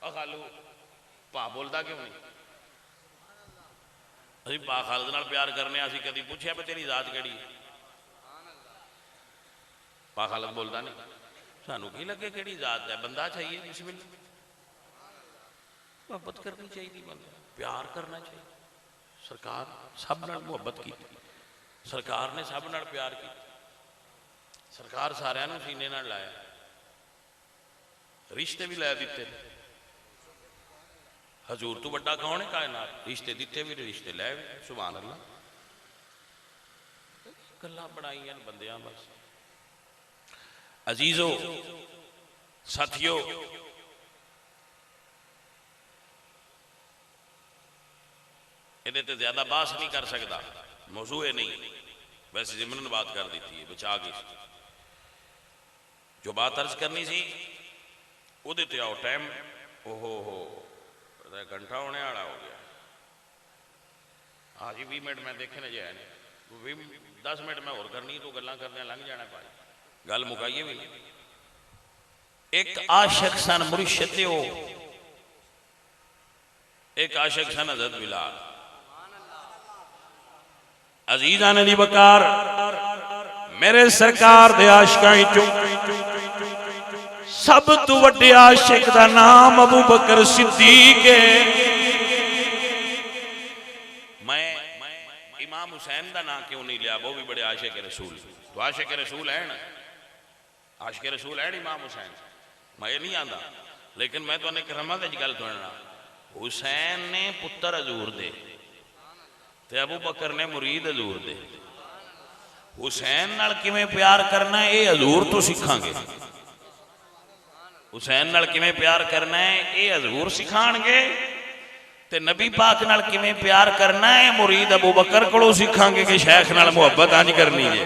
S1: खालू भा बोलता क्यों नहीं? अभी भा खालद नाल प्यार करने, असीं कदी पूछया भी तेरी जात केड़ी है? भा खालद बोलता नहीं, सानू की लगे केड़ी जात है, बंदा चाहिए। बिस्मिल्लाह, मुहब्बत करनी चाहिए, बंदा प्यार करना चाहिए। सरकार सब नाल मुहब्बत की, सरकार ने सब नाल प्यार किया, सरकार सारिਆਂ ਨੂੰ सीने नाल लाया, रिश्ते भी लै दिते। हजूर तो बड़ा कौन है कायनात? रिश्ते दिते भी, रिश्ते लै भी। सुभान अल्लाह। गल्लां बनाईयां बंदियां बस। अजीजो साथियों, ये तो ज्यादा बहस नहीं कर सकता, मौजू है नहीं, वैसे जिमरन बात कर दी थी, बचा गई। जो बात अर्ज करनी सी उहदे ते आओ। टाइम ओहो घंटा होने वाला हो गया। हाँ जी 20 मिनट मैं देखे ने जाए ने, 10 मिनट मैं होर करनी, तो गल्लां करने लंघ जाना पाई, गल मुकाइए भी नहीं। एक आशिक सन मुर्शिद हो, एक आशिक सन हज़रत बिलाल। अजीज़ान दी बकार, मेरे सरकार दे आशिकां विचों सब तो वड्डे आशिक दा नाम अबू बकर सिद्दीक है। मैं इमाम हुसैन दा नाम क्यों नहीं लिया? वो भी बड़े आशिक रसूल। तो आशिक रसूल है ना, आशिक रसूल है इमाम हुसैन, मैं नहीं आंदा। लेकिन मैं तो एक रमत गल सुनना, हुसैन ने पुत्र हजूर दे ते अबू बकर ने मुरीद हजूर दे। हुसैन नाल किवें प्यार करना है ये हजूर तो सीखांगे। हुसैन नाल किवें प्यार करना है ये हजूर सिखाणगे, ते नबी पाक नाल किवें प्यार करना है मुरीद अबू बकर कोलों सीखांगे कि शेख नाल मुहब्बत अंज करनी है।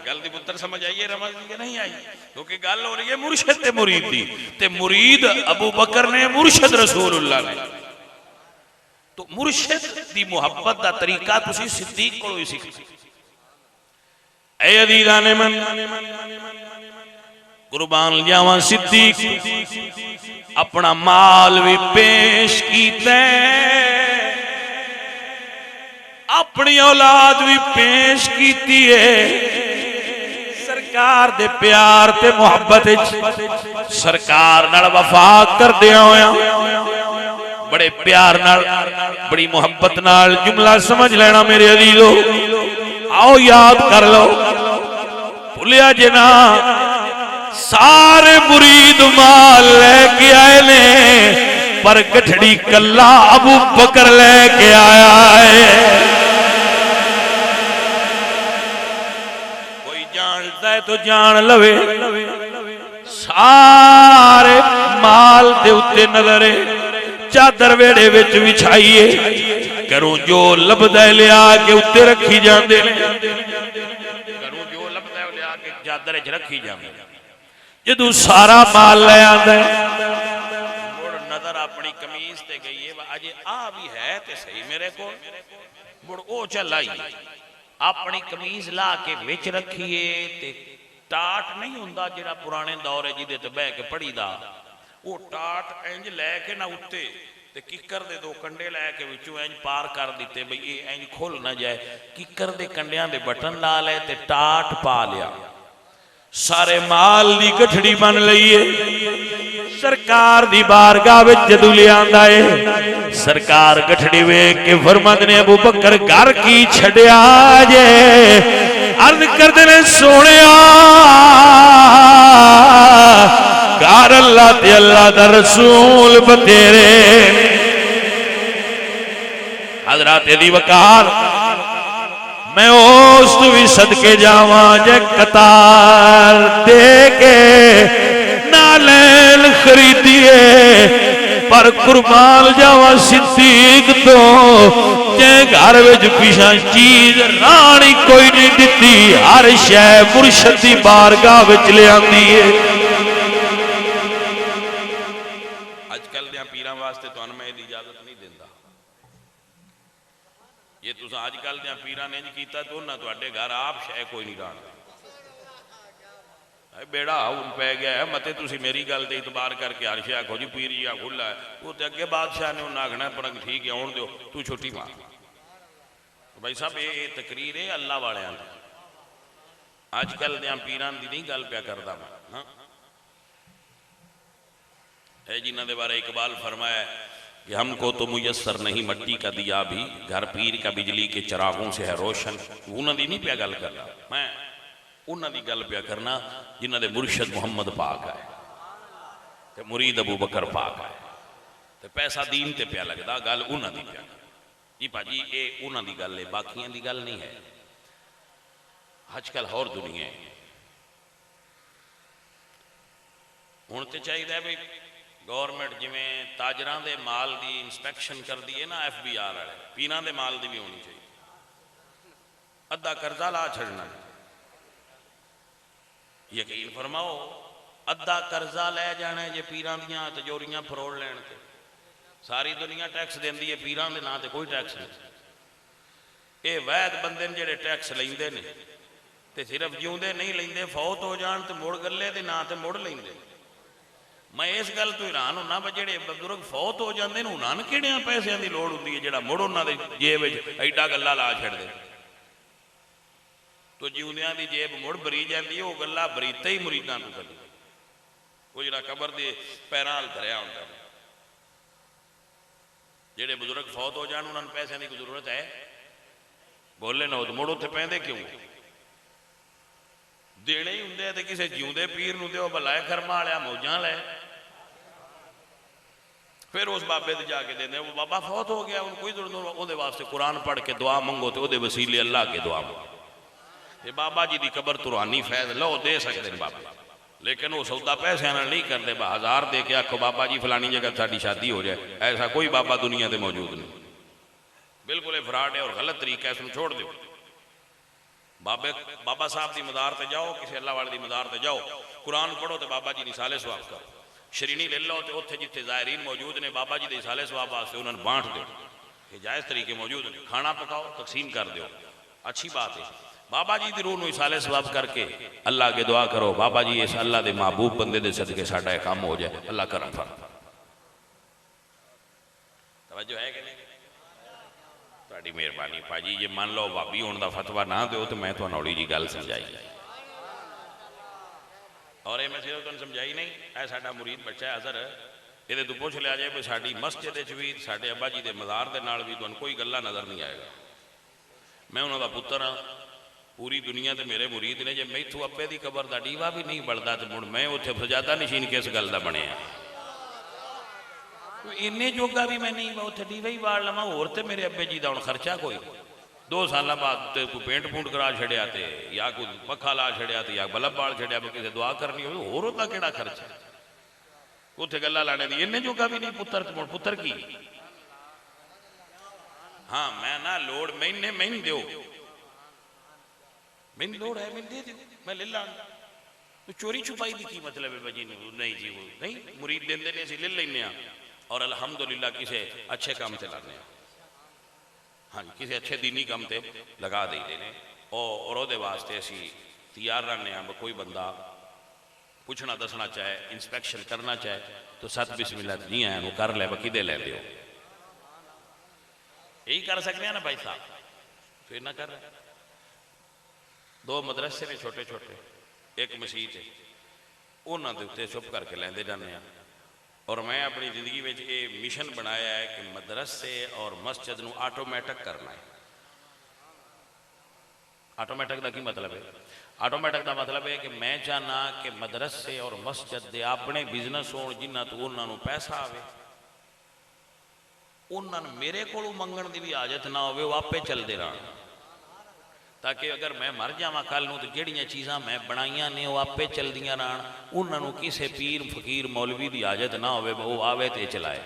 S1: गल दी पुत्र समझ आइए रमज की नहीं आई? क्योंकि गल हो रही है मुर्शिद ते मुरीद दी, ते मुरीद अबू बकर ने, मुर्शिद रसूलुल्लाह ने। तो मुर्शिद दी मुहब्बत दा तरीका तुसी सिद्दीक कोलों ही सीख। ऐ अजीज़ान ने मन कुर्बान जावां, सिद्दीक अपना माल भी पेश कीता, अपनी औलाद भी पेश कीती है। सरकार दे प्यार ते मुहब्बत सरकार नाल वफा करदियां होया बड़े प्यार नाल, बड़ी मुहब्बत नाल जुमला समझ लेना मेरे अजीजो। आओ याद कर लो, भुलिया जे ना। सारे मुरीद माल लेके आए ने, पर गठड़ी कल्ला अबू बकर लेके आया है। कोई जानता है तो जान लवे, सारे माल दे उत्ते नजरे चादर वेड़े विच विछाइए, घरों जो लभदा लिया के उत्ते रखी जांदे ने, घरों जो लभदा लिया के चादर च रखी जांदे। जदों सारा माल ले आंदा मुड़ नजर अपनी कमीज ते गई है, अजे आ भी है ते सही मेरे को, मुड़ ओ चल आई अपनी कमीज ला के विच रखीए। ते टाट नहीं हुंदा जिहड़ा पुराने दौर है जिहदे ते बह के पढ़ीदा, वो टाट इंज लैके ना उत्ते ते किकर दे दो कंडे लैके विचों इंज पार कर दिते बई ये इंज खुल ना जाए। किकर दे कंडियां दे बटन ला ले ते टाट पा लिया, सारे माल दी गठड़ी बन लईए। सरकार दी बारगाह विच जदों लिआंदा है, सरकार गठड़ी वेख के फरमांदे ने अबू बकर घर की छड्या जे? अर्ज करदे ने सोहणिया घर अल्लाह ते अल्लाह दा रसूल बतेरे। हजरत दी वकार
S2: मैं उस भी सदके जावा जे कतार दे के नालैन खरीदिए पर कुर्बान जावा सिद्दीक तो जे घर विच पिछा चीज रानी कोई नहीं दिती हर शै मुर्शद दी बारगाह विच लिआंदी है।
S1: अजकल दे पीरां वास्ते तुहानूं मैं इजाजत नहीं दिंदा। ये तुस अजकल दे पीरां ने इंज कीता तो उन्हां तुहाडे घर आप शै कोई नहीं राणदा। बेड़ा हुन पै गया है मते तुसी मेरी गल ते इतबार करके हर शै आखो जी पीर जी आ खुला है वो तो अगे बादशाह ने उन्हें आखना पर ठीक है आउण दो तू छुट्टी मार। भाई साहब ये तकरीर है अल्लाह वालियां दी। अजकल दे पीरां दी नहीं गल प्या करदा मैं। हाँ है जिन्हां दे बारे इकबाल फरमाया कि हमको तो मुयस्सर नहीं मट्टी का दिया भी घर पीर का बिजली के चिरागों से है रोशन। उन्हां दी नहीं प्या गल करदा मैं उन्हां दी गल प्या करना जिन्हां दे मुर्शद मुहम्मद पाक है ते मुरीद अबू बकर पाक है ते पैसा दीन ते प्या लगदा गल उन्हां दी प्या जी भाजी ये उन्हां दी गल है बाकियां दी गल नहीं है। अजकल होर दुनिया है हुण ते चाहिए भी गौरमेंट जिमें ताजरां दे माल की इंस्पैक्शन कर दी है ना FBR वाले पीरां दे माल की भी होनी चाहिए। अद्धा कर्जा ला छड़ना यकीन फरमाओ अद्धा कर्जा लै जाना जे पीरां दियां तिजोरियां फरोड़ लैण ते सारी दुनिया टैक्स देंदी है पीरां दे नां ते कोई टैक्स नहीं। ये वैद बंदे ने जिहड़े टैक्स लैंदे ने ते सिर्फ जिउंदे नहीं लैंदे फौत हो जाण ते मुड़ गल्ले दे नां ते मुड़ लैंदे। मैं इस गल तो हैरान होना भी जेडे बजुर्ग फौत हो जाते हैं उन्होंने किहड़े पैसों की लोड़ होंदी है जिहड़ा मुड़ उन्होंने जेब एडा गल्ला ला छड़दे तो जिउंदियां दी जेब मुड़ भरी जाती है वो गल्ला बरीते ही मुरीदां नूं करी वो जिहड़ा कबर दे पैरां हल धरिया हुंदा। जेडे बुजुर्ग फौत हो जाण उन्होंने पैसों की जरूरत है बोले ना मुड़ उत्थे पैंदे क्यों देने ही होंगे तो किसी जिउंदे पीर नूं दिओ भला खरमा वालिया मौजां लै फिर उस बाबे ते जाके देंदे वो बाबा फौत हो गया कोई जरूरत उहदे वास्ते कुरान पढ़ के दुआ मंगो तो उहदे वसीले अल्लाह के दुआ मंगो ते बाबा जी की कबर तुरानी फैज लो दे सकते हैं बाबा लेकिन वो सौदा पैसों नहीं करते 1000 दे के आखो बाबा जी फलानी जगह साड़ी शादी हो जाए ऐसा कोई बाबा दुनिया से मौजूद नहीं। बिल्कुल फ्रॉड है और गलत तरीका है इसमें छोड़ दो। बाबे बाबा साहब की मदार से जाओ किसी अल्लाह वाले की मदार से जाओ कुरान पढ़ो तो बाबा जी की साले सवाब करो शरीनी ले लो तो उत्थे जिथे ज़ायरीन मौजूद ने बाबा जी के साले सवाब वास्ते उन्होंने बांट दो ये जायज़ तरीके मौजूद ने खाना पकाओ तकसीम कर दो अच्छी बात है। बाबा जी की रूह नूं साले सवाब करके अल्लाह के दुआ करो बाबा जी इस अल्लाह के महबूब बंदे दे सदके साडा काम हो जाए अल्लाह करम फर तवज्जो है कि नहीं तुहाडी मेहरबानी भाजी जे मान लो भाभी होने का फतवा ना दो तो मैं तुहानूं हौली जी गल समझाई और ये मैं सिर्फ तुहानूं समझाई नहीं है साडा मुरीद बच्चा है अजहर ये तो पुछ लिया जाए भी साडी मस्जिद भी साडे अब्बा जी के मज़ार के नाल भी तुहानूं कोई गल्ला नज़र नहीं आएगा। मैं उन्हों का पुत्र हाँ पूरी दुनिया तो मेरे मुरीद ने जे मैथों अब्बे की कबर का डीवा भी नहीं बढ़ता तो मुड़ मैं उत्थे सजादा नशीन किस गल का बने इन्ने जोगा भी मैं नहीं उत्थे डीवा ही बाड़ लवां होर ते मेरे अब्बे जी का हुण खर्चा कोई 2 साल बाद कोई पेंट पूंट करा छड़िया तो या कोई पखा ला छड़िया तो या बल्ब बाल छड़िया किसी दुआ करनी हो होर उहदा किहड़ा खर्चा उत्थे गल्लां लाने दी इन्ने जोगा भी नहीं पुत्र मुड़ पुत्र की हाँ मैं ना लोड़ मैंने मैंने दो मैंने लोड़ है मैंने दे दो मैं ले लांगा तो चोरी छुपाई की की मतलब है भाजी नहीं जी वो नहीं मुरीद देंदे ने असीं ले लैंदे हां और अलहमदुलिल्लाह किसी अच्छे काम से लाने हाँ किसी अच्छे दीनी काम से लगा देते हैं और वो वास्ते असी तैयार रहने कोई बंदा पूछना दसना चाहे इंस्पैक्शन करना चाहे तो सत बिस्मिल्लाह जी आया वो कर ले किदे ले दो यही कर सकते हैं ना भाई साहब फिर ना कर 2 मदरसे ने छोटे छोटे एक मसीत है उन्होंने उत्ते चुप करके लेंदे जाने और मैं अपनी जिंदगी में ये मिशन बनाया है कि मदरसे और मस्जिद नूं ऑटोमैटिक करना है। ऑटोमैटिक का की मतलब है ऑटोमैटिक का मतलब है कि मैं चाहना कि मदरसे और मस्जिद के अपने बिजनेस हो जिन्हां तो उन्होंने पैसा आवे उन्होंने मेरे को मंगण की भी आदत ना हो वो आपे चलते रहन ताकि अगर मैं मर जावां कल नूं तो जिहड़ियां चीज़ां मैं बनाईयां ने वो आपे चलदियां रहन, उन्हां नूं किसी पीर फकीर मौलवी की हाजत ना होवे, वो आवे तो चलाए,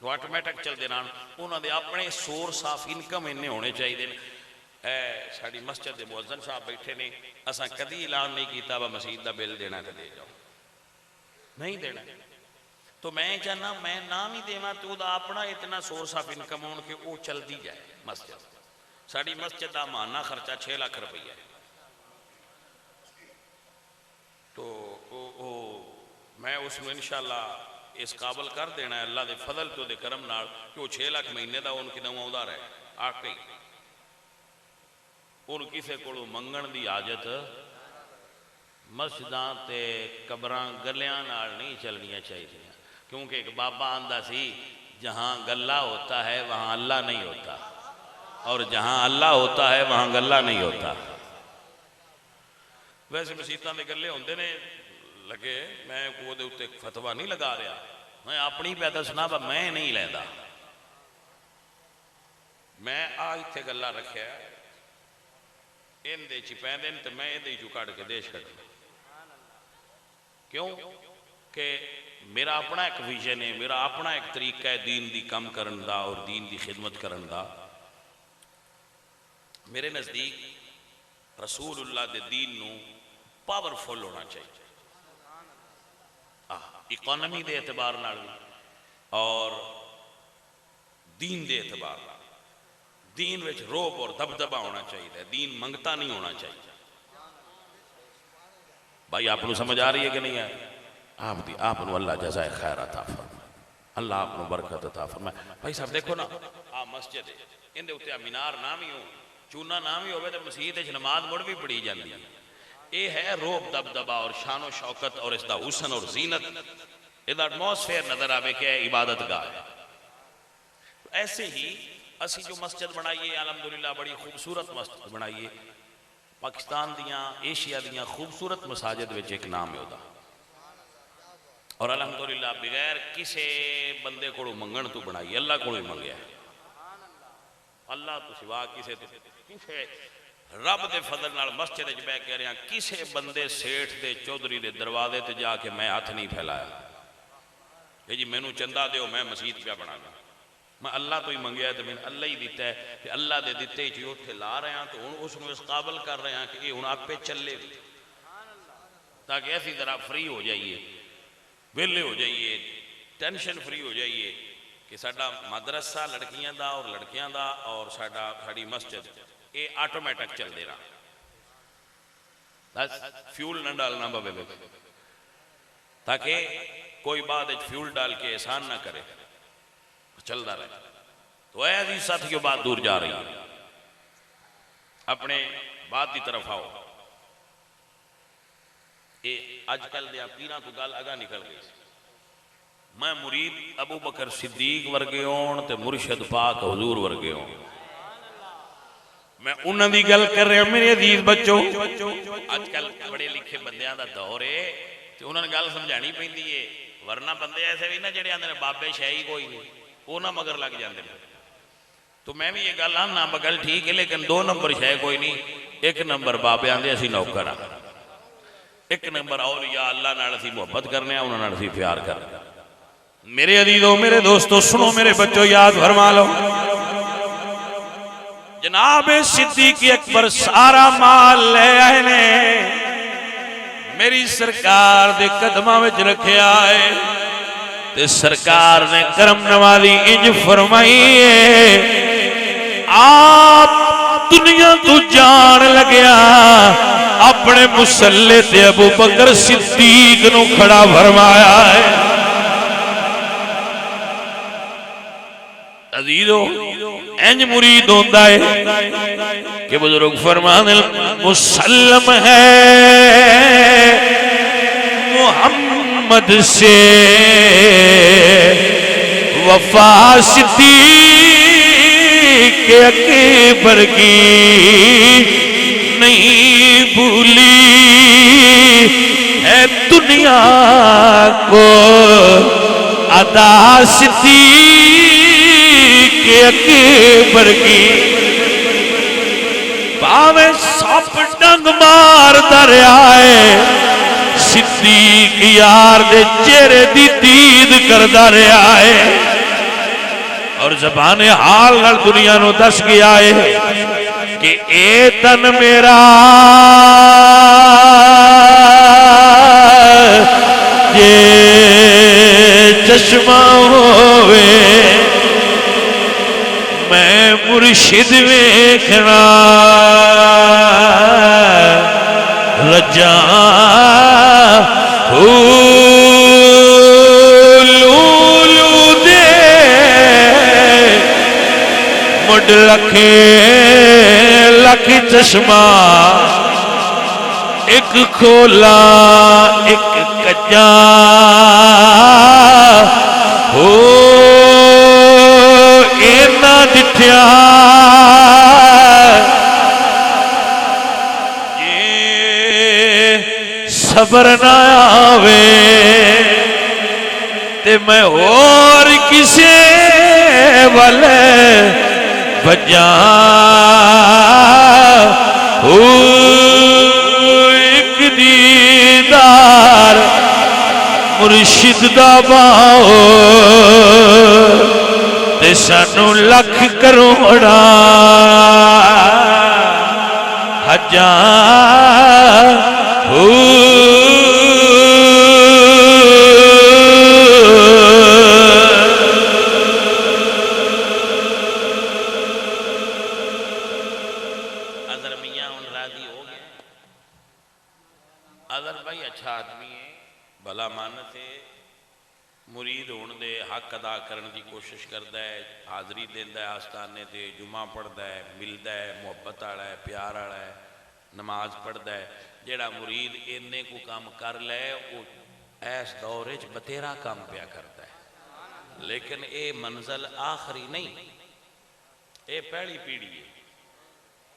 S1: तो ऑटोमैटिक चलते रहन। उन्होंने अपने सोर्स ऑफ इनकम इन्ने होने चाहिए। साड़ी मस्जिद के मुअज्जिन साहब बैठे ने, असा कभी ऐलान नहीं किया वा मसीत का बिल देना तो दे जाओ, नहीं देना। तो मैं चाहना मैं ना भी देवा तो अपना इतना सोर्स ऑफ इनकम हो कि वो चलती जाए मस्जिद। साड़ी मस्जिद का माहाना खर्चा 6 लाख रुपया है, तो मैं उसमें इंशाअल्लाह इस काबल कर देना है अल्लाह के फजल तो दे करम नाल कि वो 6 लाख महीने का उन किदों आउंदा रहे आके उन किसी को मंगण की आजत मस्जिदां ते कबरां गलियां नाल नहीं चलनियां चाहिए, क्योंकि एक बाबा आंदा सी जहाँ गल्ला होता है वहाँ अल्लाह नहीं होता, और जहाँ अल्लाह होता है वहाँ गल्ला नहीं होता। वैसे मसीतां दे गल्ले होंदे ने लगे, मैं वो उत्ते फतवा नहीं लगा रहा, मैं अपनी पैदा सुना पर मैं नहीं लैंदा। मैं आ इत्थे गल्ला रखिया इनदे च पैंदे तो मैं ये चू कट के देश कटना, क्यों कि मेरा अपना एक विजन है, मेरा अपना एक तरीका है दीन दी कम करन दा और दीन दी खिदमत करन दा। मेरे नज़दीक रसूलुल्लाह दे दीन नू पावरफुल होना चाहिए, इकोनॉमी के एतबार नाल और दीन के एतबार नाल। दीन विच रोब और दबदबा होना चाहिए, दीन मंगता नहीं होना चाहिए। भाई आपको समझ आ रही है कि नहीं है? आपको अल्लाह जज़ाए खैर अता फरमाए, अल्लाह आपको बरकत अता फरमाए। भाई साहब देखो ना आ मस्जिद है, इहदे उत्ते मीनार ना भी हो, चूना ना भी होवे तो मसीत विच नमाज मुड़ भी पढ़ी जाती है। ये है रोब दबदबा और शानो शौकत और इसका हुसन और जीनत, इसका एटमोसफेयर नजर आवे कि इबादत गाह है। ऐसे ही असी जो मस्जिद बनाइए अलहमदुलिल्लाह बड़ी खूबसूरत मस्जिद बनाइए, पाकिस्तान दियाँ एशिया दियाँ खूबसूरत मसाजिद विच एक नाम है उहदा, और अलहमदुलिल्लाह बगैर किसी बंदे को मंगण तो बनाई, अल्लाह को ही मंगया, अल्लाह तो सिवा किसी रब के फजल नाल मस्जिद च बह कह रहा किसी बंदे सेठ के चौधरी के दरवाजे ते जाके मैं हथ नहीं फैलाया कि जी मैनू चंदा दो मैं मसीत पिया बनाना, मैं अल्लाह तो ही मंगया तो मैंने अल्लाह ही दिता है, कि अल्लाह के दिते ही उत्थे ला रहे हैं, तो हूँ उसको इस काबल कर रहे हैं कि हूँ आपे चले, ताकि ऐसी तरह फ्री हो जाइए, वेले हो जाइए, टेंशन फ्री हो जाइए कि साडा मदरसा लड़कियां दा और लड़कियां दा और साड़ी मस्जिद ये ऑटोमैटिक चलते रहा, फ्यूल न डालना पवे, ताकि कोई बाद फ्यूल डाल के एहसान ना करे, चलता रहे। तो ऐसी साथियों बात दूर जा रही है, अपने बात की तरफ आओ। ये अजकल दे पीरां तो गल अगा निकल गई, मैं मुरीद अबू बकर सिद्दीक वर्गे होण ते मुर्शद पाक हुजूर वर्गे होण, मैं उन्होंने गल कर रहा मेरे अजीज बच्चों। अजकल बड़े लिखे बंदियां दा दौर है तो उन्होंने गल समझानी पैंदी है, वरना बंदे ऐसे भी ना जिहड़े आंदे ने बाबे शै ही कोई नहीं, वो ना मगर लग जाते हैं। तो मैं भी ये गल आना गल ठीक है, लेकिन 2 नंबर शै कोई नहीं, 1 नंबर बाबे आंदे असीं नौकर आ, 1 नंबर औलिया अल्लाह नाल असीं मुहब्बत करने, उन्हां नाल असीं प्यार करने। मेरे अजीजों मेरे दोस्तों सुनो मेरे बच्चों, याद फरमा लो, जनाब सिद्दीक अकबर सारा माल ले आए ने, मेरी सरकार दे कदमां विच रखिया है, ते सरकार ने करम नवाजी इंज फरमाई है, आप दुनिया तू जान लग्या अपने मुसल्ले ते अबू बकर सिद्दीक नू खड़ा फरमाया है। अजीजो इंज मुरीद होता है कि बुजुर्ग फरमाने मुसल्लम है मोहम्मद से वफा सिद्दीक अकबर की नहीं भूली है दुनिया को अदा सिद्दीक अकबर की।
S2: भावे सप डंग मार दरियाए सिद्दीक यार दे चेहरे दी दीद करदा रहा है और ज़बाने हाल नाल दुनिया नूं दस गया है कि ए तन मेरा ये चश्मा होवे मैं मुर्शिद वेखना रजा लूलू दे मुड लखे लख चश्मा एक खोला एक कच्चा हो इना दिठिया सबर ना आवे ते मैं और किसे वाले बजा हो एक दीदार मुर्शिद दा बाओ ते सानू लख करोड़ा हजार हो
S1: अजहर मियां हुण राजी हो गए। अजहर भाई अच्छा आदमी है, भला मानत है, मुरीद होने दे हक अदा करने की कोशिश करता है, हाजरी देता है आस्थाने ते, जुमा पढ़ता है, मिलता है, मुहब्बत वाला है, प्यार वाला है, नमाज पढ़ता है। जेड़ा मुरीद इन्ने को काम कर ले वो इस दौर च बतेरा काम पिया करता है, लेकिन ये मंजिल आखिरी नहीं, ये पहली पीढ़ी है।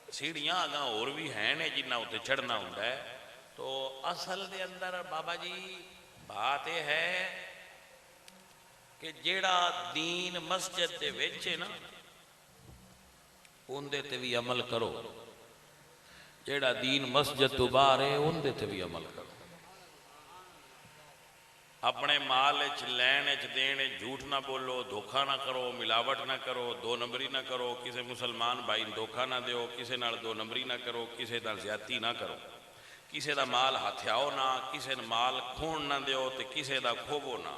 S1: सीढ़ियां अगा होर भी हैं ने जिन्ना उत्ते चढ़ना होंदा है। तो असल दे अंदर बाबा जी बात यह है कि जेड़ा दीन मस्जिद दे विच है ना उनदे ते भी अमल करो, जेड़ा दीन मस्जिद तो बाहर है उनदे ते भी अमल करो। अपने माल च लैन च देन झूठ ना बोलो, धोखा ना करो, मिलावट ना करो, दो नंबरी ना करो, किसी मुसलमान भाई धोखा ना दो, किसी नाल दो नंबरी ना करो, किसी नाल ज्यादती ना करो, किसी दा माल हथियाओ ना, किसी ने माल खोण ना दो तो किसी दा खोवो ना।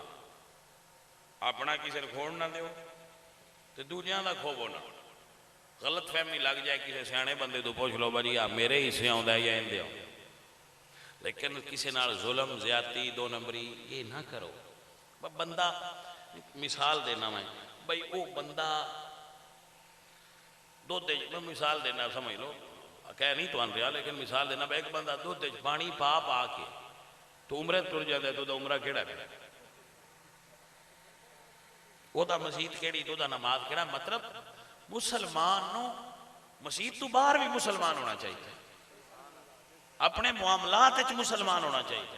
S1: अपना किसी ने खोण ना दो तो दूजियां दा खोवो ना। गलत फहमी लग जाए किसी सियाने बंदे तो पूछ लो भाई आ मेरे हिस्से आउंदा है या इंदे आउंदा, लेकिन किसी नाल जुल्म ज्यादती दो नंबरी ये ना करो। बंदा मिसाल देना मैं भाई वो बंदा दुध मैं मिसाल देना समझ लो, कह नहीं तो रहा लेकिन मिसाल देना भाई एक बंदा दुध पानी पा पा के तो उमरे तुर जाता है तो उमरा केड़ा है, ओदा मसीत केड़ी तो नमाज केड़ा। मतलब मुसलमान नो मसीत तो बाहर भी मुसलमान होना चाहिए, अपने मुआमलात मुसलमान होना चाहिए,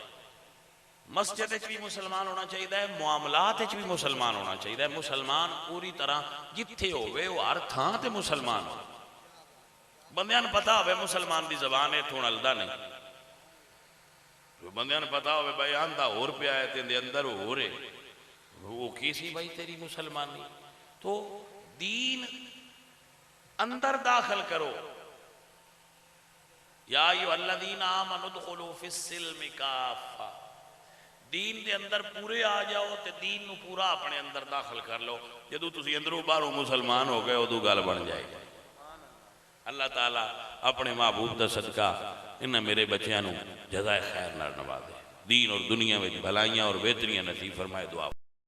S1: मस्जिद भी मुसलमान होना चाहिए, मुआमलात भी मुसलमान होना चाहिए। मुसलमान पूरी तरह जिथे होवे वो हर थां ते मुसलमान हो। बंदियां नूं पता होवे मुसलमान की जबान इत्थों हलदा नहीं, बंदियां नूं पता होवे भाई आंदा होर पिया है ते अंदर हो रहे वो की सी भाई तेरी मुसलमानी। तो दीन अंदर दाखिल करो, या अय्युहल्लज़ीना आमनू उदखुलू फिस्सिल्मि काफ़ा, दीन के अंदर पूरे आ जाओ तो दीन नू पूरा अपने अंदर दाखिल कर लो। जदों तुसीं अंदरों बाहरों मुसलमान हो गए उदों गल बन जाएगी। अल्लाह ताला अपने महबूब दा सदका इन्हां मेरे बच्चों नू जज़ाए खैर नाल नवाजे, दीन और दुनिया में भलाइयां और बेहतरियां नसीब फरमाए। दुआ